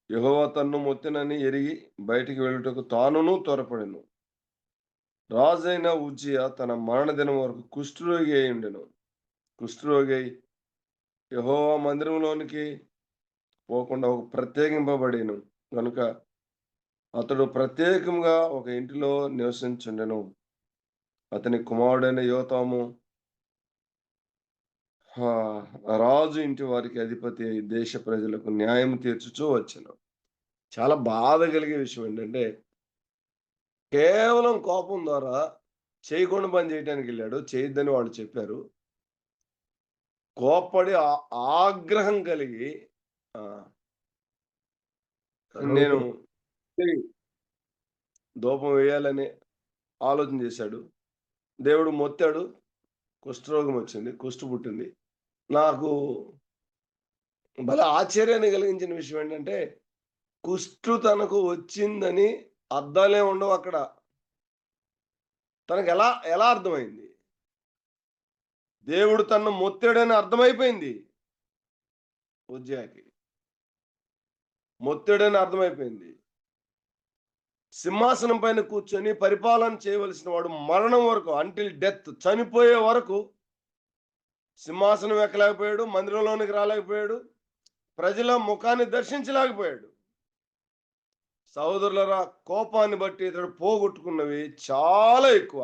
యెహోవా తన్ను మొత్తెనని ఎరిగి బయటికి వెళ్ళుటకు తానును త్వరపడెను. రాజైన ఉజ్జియా తన మరణదినం వరకు కుష్ఠరోగి అయి ఉండెను. కుష్ఠరోగి అయి యెహోవా మందిరంలోనికి పోకుండా ఒక ప్రత్యేకింపబడెను గనుక అతడు ప్రత్యేకంగా ఒక ఇంటిలో నివసించుండెను. అతని కుమారుడైన యోతాము రాజు ఇంటి వారికి అధిపతి అయి దేశ ప్రజలకు న్యాయం తీర్చుచూ వచ్చెను. చాలా బాధ కలిగే విషయం ఏంటంటే, కేవలం కోపం ద్వారా చేయకుండా పని చేయడానికి వెళ్ళాడు. చేయొద్దని వాళ్ళు చెప్పారు. కోప్పడి ఆగ్రహం కలిగి నేను ధూపం వేయాలని ఆలోచన చేశాడు. దేవుడు మొత్తాడు, కుష్ఠరోగం వచ్చింది, కుష్టు పుట్టింది. నాకు భలే ఆశ్చర్యాన్ని కలిగించిన విషయం ఏంటంటే, కుష్టు తనకు వచ్చిందని అర్థాలే ఉండవు అక్కడ. తనకు ఎలా అర్థమైంది? దేవుడు తన్ను మొత్తాడని అర్థమైపోయింది. ఉజ్జియాకి మొత్తాడని అర్థమైపోయింది. సింహాసనం పైన కూర్చొని పరిపాలన చేయవలసిన వాడు మరణం వరకు, అంటిల్ డెత్, చనిపోయే వరకు సింహాసనం ఎక్కలేకపోయాడు, మందిరంలోనికి రాలేకపోయాడు, ప్రజల ముఖాన్ని దర్శించలేకపోయాడు. సహోదరులరా, కోపాన్ని బట్టి ఇతడు పోగొట్టుకున్నవి చాలా ఎక్కువ.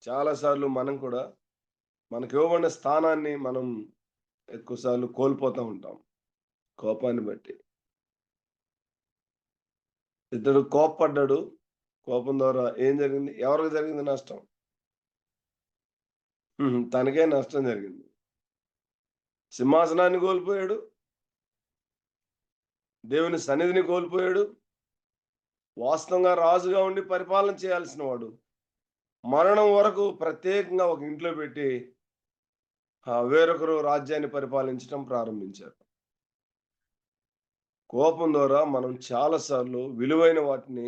చాలాసార్లు మనం కూడా మనకి ఇవ్వబడిన స్థానాన్ని మనం ఎక్కువసార్లు కోల్పోతూ ఉంటాం కోపాన్ని బట్టి. ఇతడు కోప్పడ్డాడు. కోపం ద్వారా ఏం జరిగింది? ఎవరికి జరిగింది నష్టం? తనకే నష్టం జరిగింది. సింహాసనాన్ని కోల్పోయాడు, దేవుని సన్నిధిని కోల్పోయాడు. వాస్తవంగా రాజుగా ఉండి పరిపాలన చేయాల్సిన వాడు మరణం వరకు ప్రత్యేకంగా ఒక ఇంట్లో పెట్టి వేరొకరు రాజ్యాన్ని పరిపాలించడం ప్రారంభించారు. కోపం ద్వారా మనం చాలాసార్లు విలువైన వాటిని,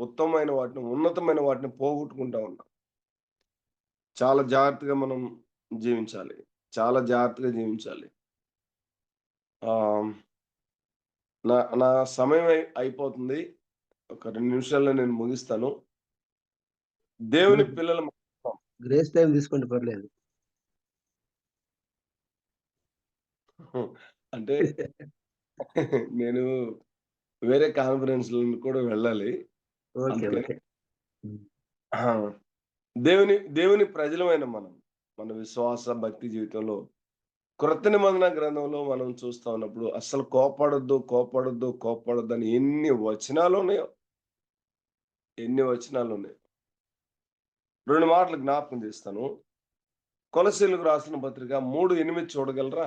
ఉత్తమమైన వాటిని, ఉన్నతమైన వాటిని పోగొట్టుకుంటా ఉన్నాం. చాలా జాగ్రత్తగా మనం జీవించాలి. నా సమయం అయిపోతుంది. ఒక 2 నిమిషాల్లో నేను ముగిస్తాను. దేవుని పిల్లల గ్రేస్ టైం తీసుకోండి, పర్లేదు. అంటే నేను వేరే కాన్ఫరెన్స్ కూడా వెళ్ళాలి. ఓకే. దేవుని ప్రజలమైన మనం మన విశ్వాస భక్తి జీవితంలో క్రొత్త నిబంధన గ్రంథంలో మనం చూస్తా ఉన్నప్పుడు అసలు కోపడొద్దు అని ఎన్ని వచనాలు ఉన్నాయో. 2 మాటలు జ్ఞాపకం చేస్తాను. కొలస్సీలకు రాసిన పత్రిక 3:8 చూడగలరా?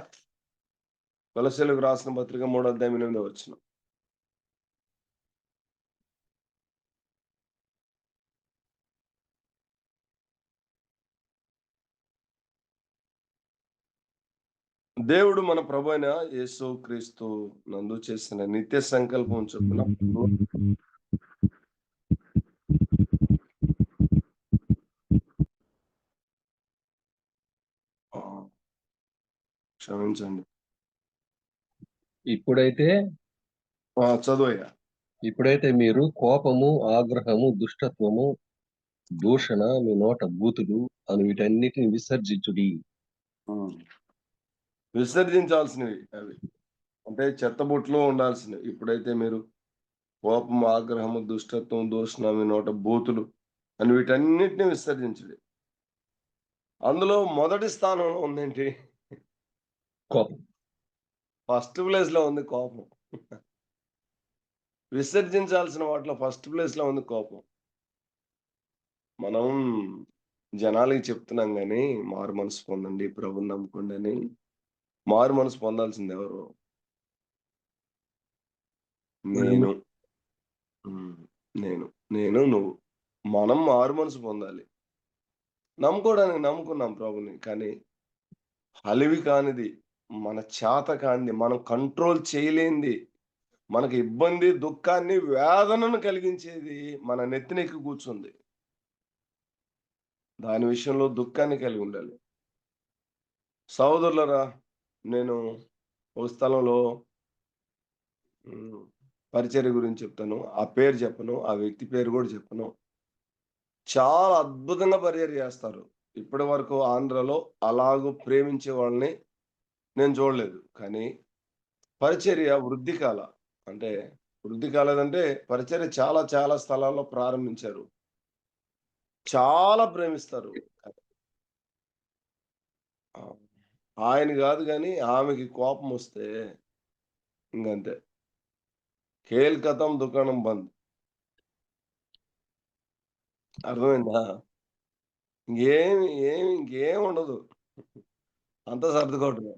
కొలస్సీలకు రాసిన పత్రిక 3:8 వచనం. దేవుడు మన ప్రభు అయిన యేసు క్రీస్తు నందు చేసిన నిత్య సంకల్పం చొప్పున క్షమించండి. ఇప్పుడైతే చదువయ్యా. ఇప్పుడైతే మీరు కోపము, ఆగ్రహము, దుష్టత్వము, దూషణ, మీ నోట బూతులు అని వీటన్నిటిని విసర్జించుడి. విసర్జించాల్సినవి అవి, అంటే చెత్తబుట్లో ఉండాల్సినవి. ఇప్పుడైతే మీరు కోపము, ఆగ్రహము, దుష్టత్వం, దూషణ, మీ నోట బూతులు అని వీటన్నిటిని విసర్జించుడి. అందులో మొదటి స్థానంలో ఉందేంటి? కోపం. ఫస్ట్ ప్లేస్ లో ఉంది కోపం. విసర్జించాల్సిన వాటిలో ఫస్ట్ ప్లేస్ లో ఉంది కోపం. మనం జనాలకి చెప్తున్నాం కానీ మారు మనసు పొందండి, ప్రభుని నమ్ముకోండి అని. మారు మనసు పొందాల్సింది ఎవరు? నేను, నువ్వు. మనం మారు మనసు పొందాలి. నమ్ముకోవడానికి నమ్ముకున్నాం ప్రభుని, కానీ అలివి కానిది, మన చేత కానిది, మనం కంట్రోల్ చేయలేనిది, మనకి ఇబ్బంది, దుఃఖాన్ని, వేదనను కలిగించేది మన నెత్తినెక్కి కూర్చుంది. దాని విషయంలో దుఃఖాన్ని కలిగి ఉండాలి. సహోదరులరా, నేను ఒక స్థలంలో పరిచర్య గురించి చెప్తాను. ఆ పేరు చెప్పను, ఆ వ్యక్తి పేరు కూడా చెప్పను. చాలా అద్భుతంగా పరిచర్య చేస్తారు. ఇప్పటి వరకు ఆంధ్రలో అలాగూ ప్రేమించే వాళ్ళని నేను చూడలేదు. కానీ పరిచర్య వృద్ధి కాల, అంటే వృద్ధి కాలేదంటే పరిచర్య చాలా చాలా స్థలాల్లో ప్రారంభించారు. చాలా ప్రేమిస్తారు. ఆయన కాదు కానీ ఆమెకి కోపం వస్తే ఇంకంతే, ఖేల్ ఖతం, దుకాణం బంద్. అర్థమైందా? ఇంకేం ఉండదు, అంతా సర్దుకోవటమే.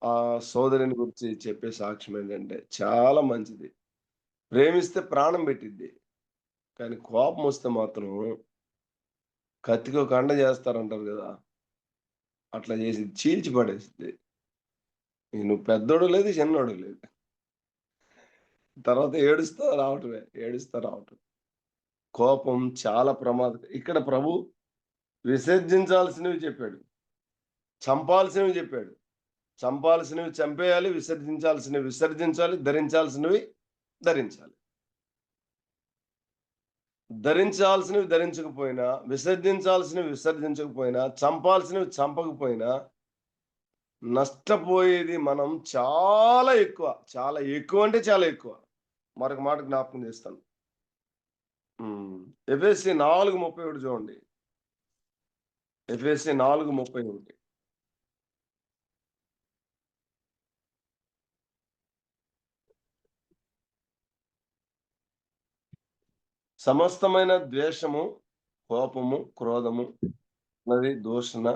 ఆ సోదరిని గురించి చెప్పే సాక్ష్యం ఏంటంటే చాలా మంచిది. ప్రేమిస్తే ప్రాణం పెట్టిద్ది, కానీ కోపం వస్తే మాత్రం కత్తికో కండ చేస్తారంటారు కదా, అట్లా చేసి చీల్చి పడేస్తుంది. నువ్వు పెద్దోడు లేదు, చిన్నోడు లేదు, తర్వాత ఏడుస్తా రావటం. కోపం చాలా ప్రమాదం. ఇక్కడ ప్రభు విసర్జించాల్సినవి చెప్పాడు, చంపాల్సినవి చెప్పాడు. చంపాల్సినవి చంపేయాలి, విసర్జించాల్సినవి విసర్జించాలి, ధరించాల్సినవి ధరించాలి. ధరించాల్సినవి ధరించకపోయినా, విసర్జించాల్సినవి విసర్జించకపోయినా, చంపాల్సినవి చంపకపోయినా నష్టపోయేది మనం చాలా ఎక్కువ. చాలా ఎక్కువ అంటే చాలా ఎక్కువ. మరొక మాట జ్ఞాపకం చేస్తాను. ఎఫెసీ 4:31 చూడండి. ఎఫెసీ 4:31. సమస్తమైన ద్వేషము, కోపము, క్రోధము, దూషణ,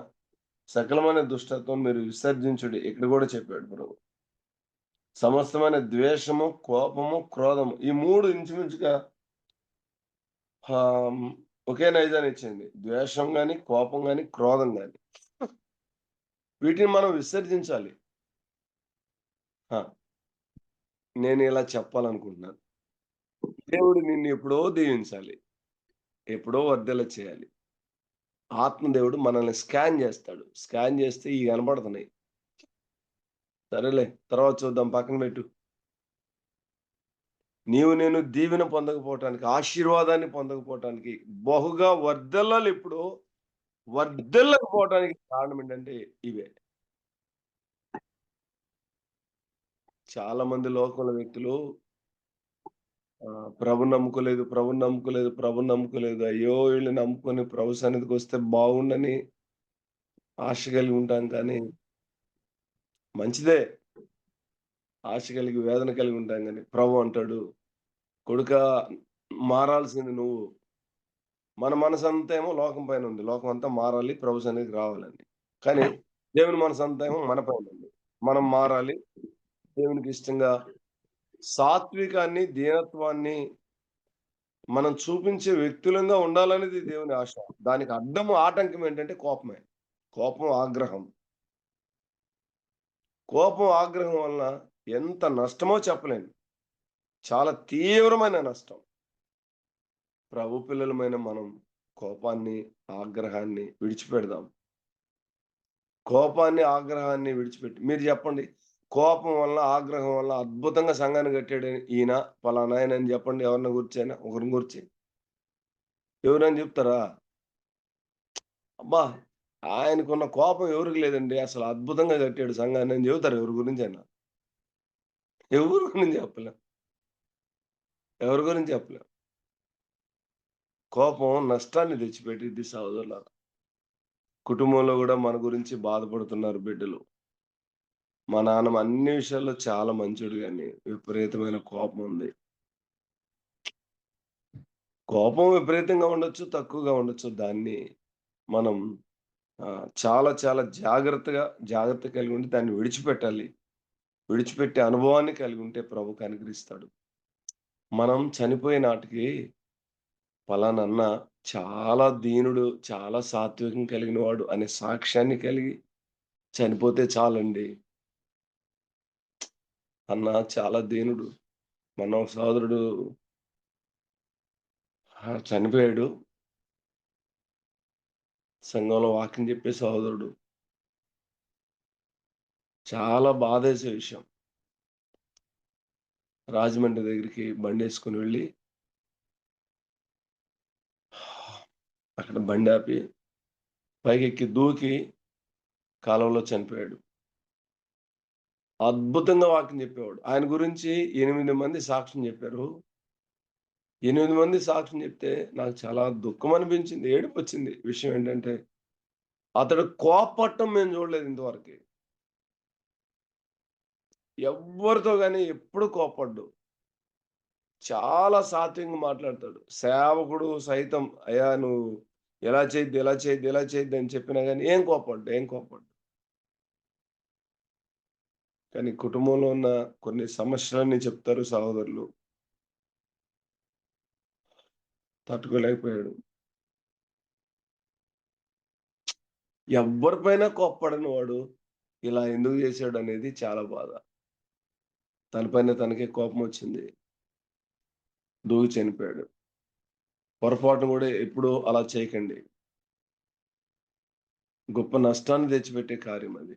సకలమైన దుష్టత్వం మీరు విసర్జించుడి. ఇక్కడ కూడా చెప్పాడు ప్రభు. సమస్తమైన ద్వేషము, కోపము, క్రోధము, ఈ 3 ఇంచుమించుగా ఒకే నైజాన్ని ఇచ్చింది. ద్వేషం గాని, కోపం గాని, క్రోధం గాని, వీటిని మనం విసర్జించాలి. నేను ఇలా చెప్పాలనుకుంటున్నాను. దేవుడు నిన్ను ఎప్పుడో దీవించాలి, ఎప్పుడో వర్ధల చేయాలి. ఆత్మదేవుడు మనల్ని స్కాన్ చేస్తాడు. స్కాన్ చేస్తే ఇవి కనపడుతున్నాయి. సరేలే, తర్వాత చూద్దాం, పక్కన పెట్టు. నేను దీవెన పొందకపోవటానికి, ఆశీర్వాదాన్ని పొందకపోవటానికి, బహుగా వర్ధలలు ఇప్పుడు వర్ధలకపోవటానికి కారణం ఏంటంటే ఇవే. చాలా మంది లోకంలో వ్యక్తులు ప్రభు నమ్ముకోలేదు, ప్రభు నమ్ముకోలేదు, ప్రభు నమ్ముకోలేదు. అయ్యో వీళ్ళు నమ్ముకొని ప్రభు సన్నిధికి వస్తే బాగుండని ఆశ కలిగి ఉంటాం. కానీ మంచిదే, ఆశ కలిగి వేదన కలిగి ఉంటాం. కానీ ప్రభు అంటాడు, కొడుక మారాల్సింది నువ్వు. మన మనసంతా ఏమో లోకం పైన ఉంది, లోకం అంతా మారాలి, ప్రభు సన్నిధికి రావాలని. కానీ దేవుని మనసంతా ఏమో మన పైన ఉంది, మనం మారాలి, దేవునికి ఇష్టంగా సాత్వికాన్ని, దీనత్వాన్ని మనం చూపించే వ్యక్తులంగా ఉండాలనేది దేవుని ఆశ. దానికి అడ్డము, ఆటంకం ఏంటంటే కోపమే. కోపం, ఆగ్రహం. కోపం, ఆగ్రహం వలన ఎంత నష్టమో చెప్పలేను. చాలా తీవ్రమైన నష్టం. ప్రభు పిల్లలమైన మనం కోపాన్ని, ఆగ్రహాన్ని విడిచిపెడదాం. కోపాన్ని, ఆగ్రహాన్ని విడిచిపెట్టి మీరు చెప్పండి, కోపం వల్ల, ఆగ్రహం వల్ల అద్భుతంగా సంఘాన్ని కట్టాడు ఈయన, పలానా ఆయన అని చెప్పండి. ఎవరిని గురించైనా, ఒకరిని గురించి ఎవరైనా చెప్తారా? అబ్బా, ఆయనకున్న కోపం ఎవరికి లేదండి, అసలు అద్భుతంగా కట్టాడు సంఘాన్ని అని చెబుతారు ఎవరి గురించి అయినా? ఎవరి గురించి చెప్పలేం, ఎవరి గురించి చెప్పలేం. కోపం నష్టాన్ని తెచ్చిపెట్టిద్ది సహోదరులారా. కుటుంబంలో కూడా మన గురించి బాధపడుతున్నారు బిడ్డలు. మా నాన్న అన్ని విషయాల్లో చాలా మంచోడు, కానీ విపరీతమైన కోపం ఉంది. కోపం విపరీతంగా ఉండొచ్చు, తక్కువగా ఉండొచ్చు. దాన్ని మనం చాలా చాలా జాగ్రత్త కలిగి ఉండి దాన్ని విడిచిపెట్టాలి. విడిచిపెట్టే అనుభవాన్ని కలిగి ఉంటే ప్రభువుకి అనుగ్రహిస్తాడు. మనం చనిపోయే నాటికి పలానా అన్న చాలా దీనుడు, చాలా సాత్వికం కలిగిన వాడు అనే సాక్ష్యాన్ని కలిగి చనిపోతే చాలండి. అన్న చాలా దీనుడు, మన సోదరుడు చనిపోయాడు, సంఘంలో వాక్యం చెప్పే సహోదరుడు. చాలా బాధేసే విషయం. రాజమండ్రి దగ్గరికి బండేసుకుని వెళ్ళి అక్కడ బండి ఆపి పైకెక్కి దూకి కాలంలో చనిపోయాడు. అద్భుతంగా వాక్యం చెప్పేవాడు. ఆయన గురించి 8 మంది సాక్ష్యం చెప్పారు. 8 మంది సాక్ష్యం చెప్తే నాకు చాలా దుఃఖం అనిపించింది, ఏడుపు వచ్చింది. విషయం ఏంటంటే అతడు కోపపడటం మేము చూడలేదు ఇంతవరకు. ఎవ్వరితో కానీ ఎప్పుడు కోపడ్డు. చాలా సాత్వికంగా మాట్లాడతాడు. సేవకుడు సైతం అయ్యా నువ్వు ఎలా చేయొద్దు అని చెప్పినా కానీ ఏం కోపడ్డు. కానీ కుటుంబంలో ఉన్న కొన్ని సమస్యలన్నీ చెప్తారు సహోదరులు. తట్టుకోలేకపోయాడు. ఎవరిపైన కోప్పడని వాడు ఇలా ఎందుకు చేశాడు అనేది చాలా బాధ. తనపైన తనకే కోపం వచ్చింది, దూకి చనిపోయాడు. పొరపాటును కూడా ఎప్పుడూ అలా చేయకండి. గొప్ప నష్టాన్ని తెచ్చిపెట్టే కార్యం అది.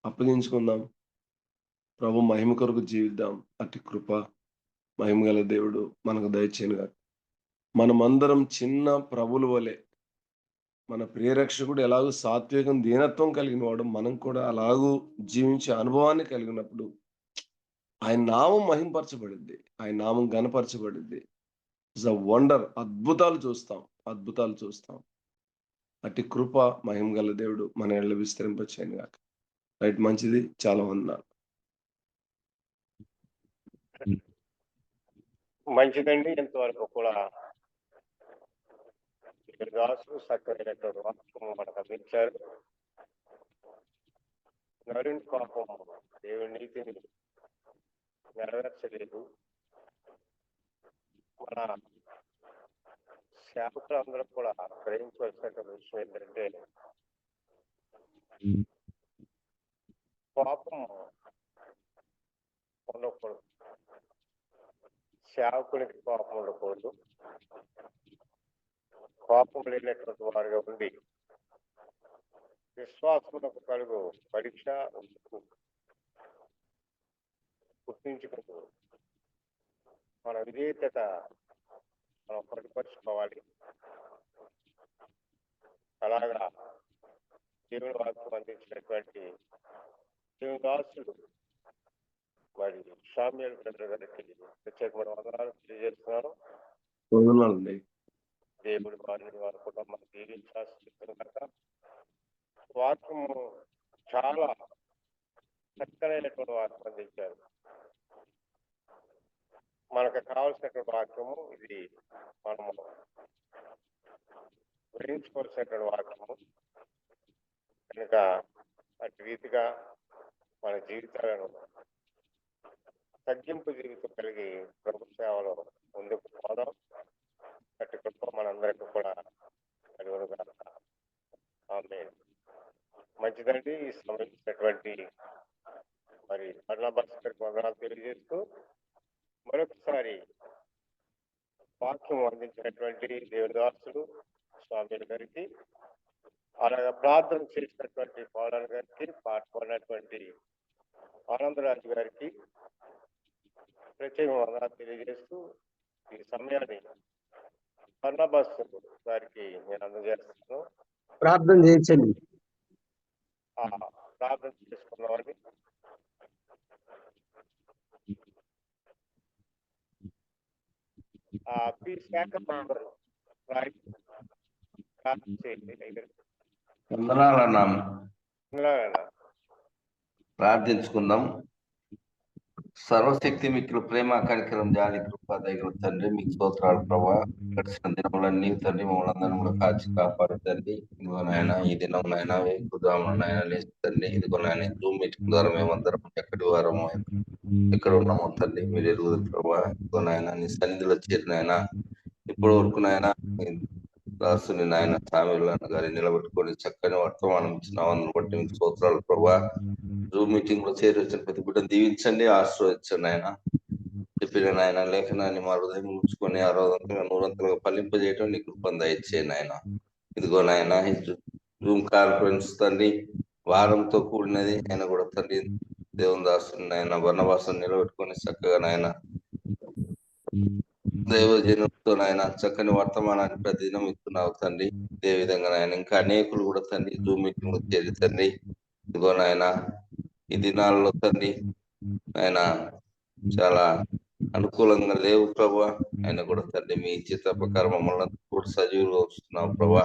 అప్పగించుకుందాం, ప్రభు మహిమ కొరకు జీవిద్దాం. అట్టి కృప మహిమ గల దేవుడు మనకు దయచేయనుగాక. మనమందరం చిన్న ప్రభుల వలె, మన ప్రియరక్షకుడు ఎలాగూ సాత్వికం, దీనత్వం కలిగిన వాడు, మనం కూడా అలాగూ జీవించే అనుభవాన్ని కలిగినప్పుడు ఆయన నామం మహింపరచబడిద్ది, ఆయన నామం ఘనపరచబడిద్ది. It's a wonder. అద్భుతాలు చూస్తాం. అట్టి కృప మహిమ గల దేవుడు మన ఎడల విస్తరింపచేయనుగాక. రైట్, మంచిది. చాలా వందనాలు. మంచిదండి. ఇంతవరకు కూడా రాసు సక్కరైనటువంటి వాక్యం మనకు అందించారు. నరుని కోపం దేవుని నీతిని నెరవేర్చలేదు. మన సేవకులందరూ కూడా గ్రహించవలసినటువంటి విషయం ఏంటంటే కోపం ఉండకూడదు. సేవకునికి కోపం ఉండకూడదు. కోపం లేనటువంటి వారిగా ఉండి విశ్వాసములకు కలుగు పరీక్ష గుర్తించుకుంటూ మన విధేయత మనం పరిపరుచుకోవాలి. అలాగా దేవుని వాక్యం అందించినటువంటి దేవుని దాసుడు మరి సామ్యూయల్ బ్రదర్ గారికి ప్రత్యేకమైన వందనాలు తెలియజేస్తున్నాను. వందనాలండి. దేవుడి వారిని వారి కుటుంబాన్ని దీవించాల్సిన వాక్యము చాలా చక్కనైనటువంటి వాక్యం అందించారు. మనకు కావాల్సినటువంటి వాక్యము ఇది, మనము గ్రహించుకోవాల్సినటువంటి వాక్యము కనుక అటు రీతిగా మన జీవితాలను తగ్గింపు జీవితం కలిగి ప్రభు సేవలో ముందుకు పోదాం. అటు కృప మనందరికీ కూడా కలుగునుగా. ఆమేన్. మంచిదండి. ఈ సంబంధించినటువంటి మరి బర్నబాస్ గారికి వందనాలు తెలియజేస్తూ మరొకసారి వాక్యం అందించినటువంటి దేవదాసులు స్వామి గారికి, అలాగే ప్రార్థన చేసినటువంటి పౌరాణి గారికి, పాల్గొన్నటువంటి ఆనందరాజు గారికి ప్రత్యేక వందనాలు తెలియజేస్తూ ఈ సమయాన్ని బర్నబాస్ గారికి నేను అందజేస్తున్నాను. ప్రార్థన చేయించండి. ప్రార్థన చేసుకున్నామని శాఖ మెంబర్ ప్రార్థన చేయండి. వందనాలన్నాము. ఉన్నారన్నా? ప్రార్థించుకుందాం. సర్వశక్తి మీకు ప్రేమ కనికరం జాలి కృప దయగల తండ్రి, మీకు స్తోత్రాలు ప్రభా. గడిచిన దినములన్నీ తండ్రి మమ్మల్ని అందరం కూడా కాచి కాపాడు తండ్రి. ఇదిగో నాయన ఈ దినం నాయన వేకుదాములనైనా లేచి తండ్రి, ఇదిగో నాయన జూమ్ మీటింగ్ ద్వారా మేమందరం ఎక్కడి వారము ఎక్కడ ఉన్నామో తండ్రి మీరు ఎరుగుదు ప్రభా. ఇదిగో నాయన నీ సన్నిధిలో చేరినాయన ఇప్పటి వరకు నాయన దాసుని నాయన సామెలను గారి నిలబెట్టుకొని చక్కని వర్తమానం ఇచ్చినామని బట్టి మీకు స్తోత్రాలు ప్రభా. జూమ్ మీటింగ్ లో చేరి వచ్చిన ప్రతి బిడ్డను దీవించండి, ఆశీర్వదించండి ఆయన. చెప్పిన నాయన లేఖనాన్ని మా హృదయం ఉంచుకొని 60 100 ఫలింపజేయటం నీకు కృపను దయచేయండి ఆయన. ఇదిగో నాయన జూమ్ కాన్ఫరెన్స్ తండ్రి వారంతో కూడినది ఆయన కూడా తండ్రి. దేవుని దాసుని నాయన బర్నబాసుని నిలబెట్టుకొని చక్కగా నాయన దైవజనులతో నాయన చక్కని వర్తమానాన్ని ప్రతిదినం ఇస్తున్నావు తండ్రి. ఇదే విధంగా నాయన ఇంకా అనేకులు కూడా తండ్రి జూమ్ మీటింగ్ లో చేరి తండ్రి ఇదిగో నాయన ఈ దినాల్లో తండ్రి ఆయన చాలా అనుకూలంగా లేవు ప్రభా. ఆయన కూడా తండ్రి మీ చిత్త ప్రకారం మమ్మల్ని కూడా సజీవులు వస్తున్నావు ప్రభా.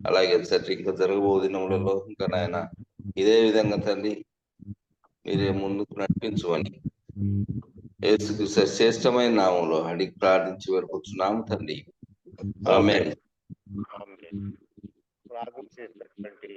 అలాగే తండ్రి ఇంకా జరగబో దినములలో ఇంకా నాయన ఇదే విధంగా తండ్రి మీరే ముందుకు నడిపించమని యేసుక్రీస్తు శ్రేష్టమైన నామంలో అడిగి ప్రార్థించి వేడుకొచ్చున్నాము తండ్రి. ఆమేన్. ప్రార్థన చేసినటువంటి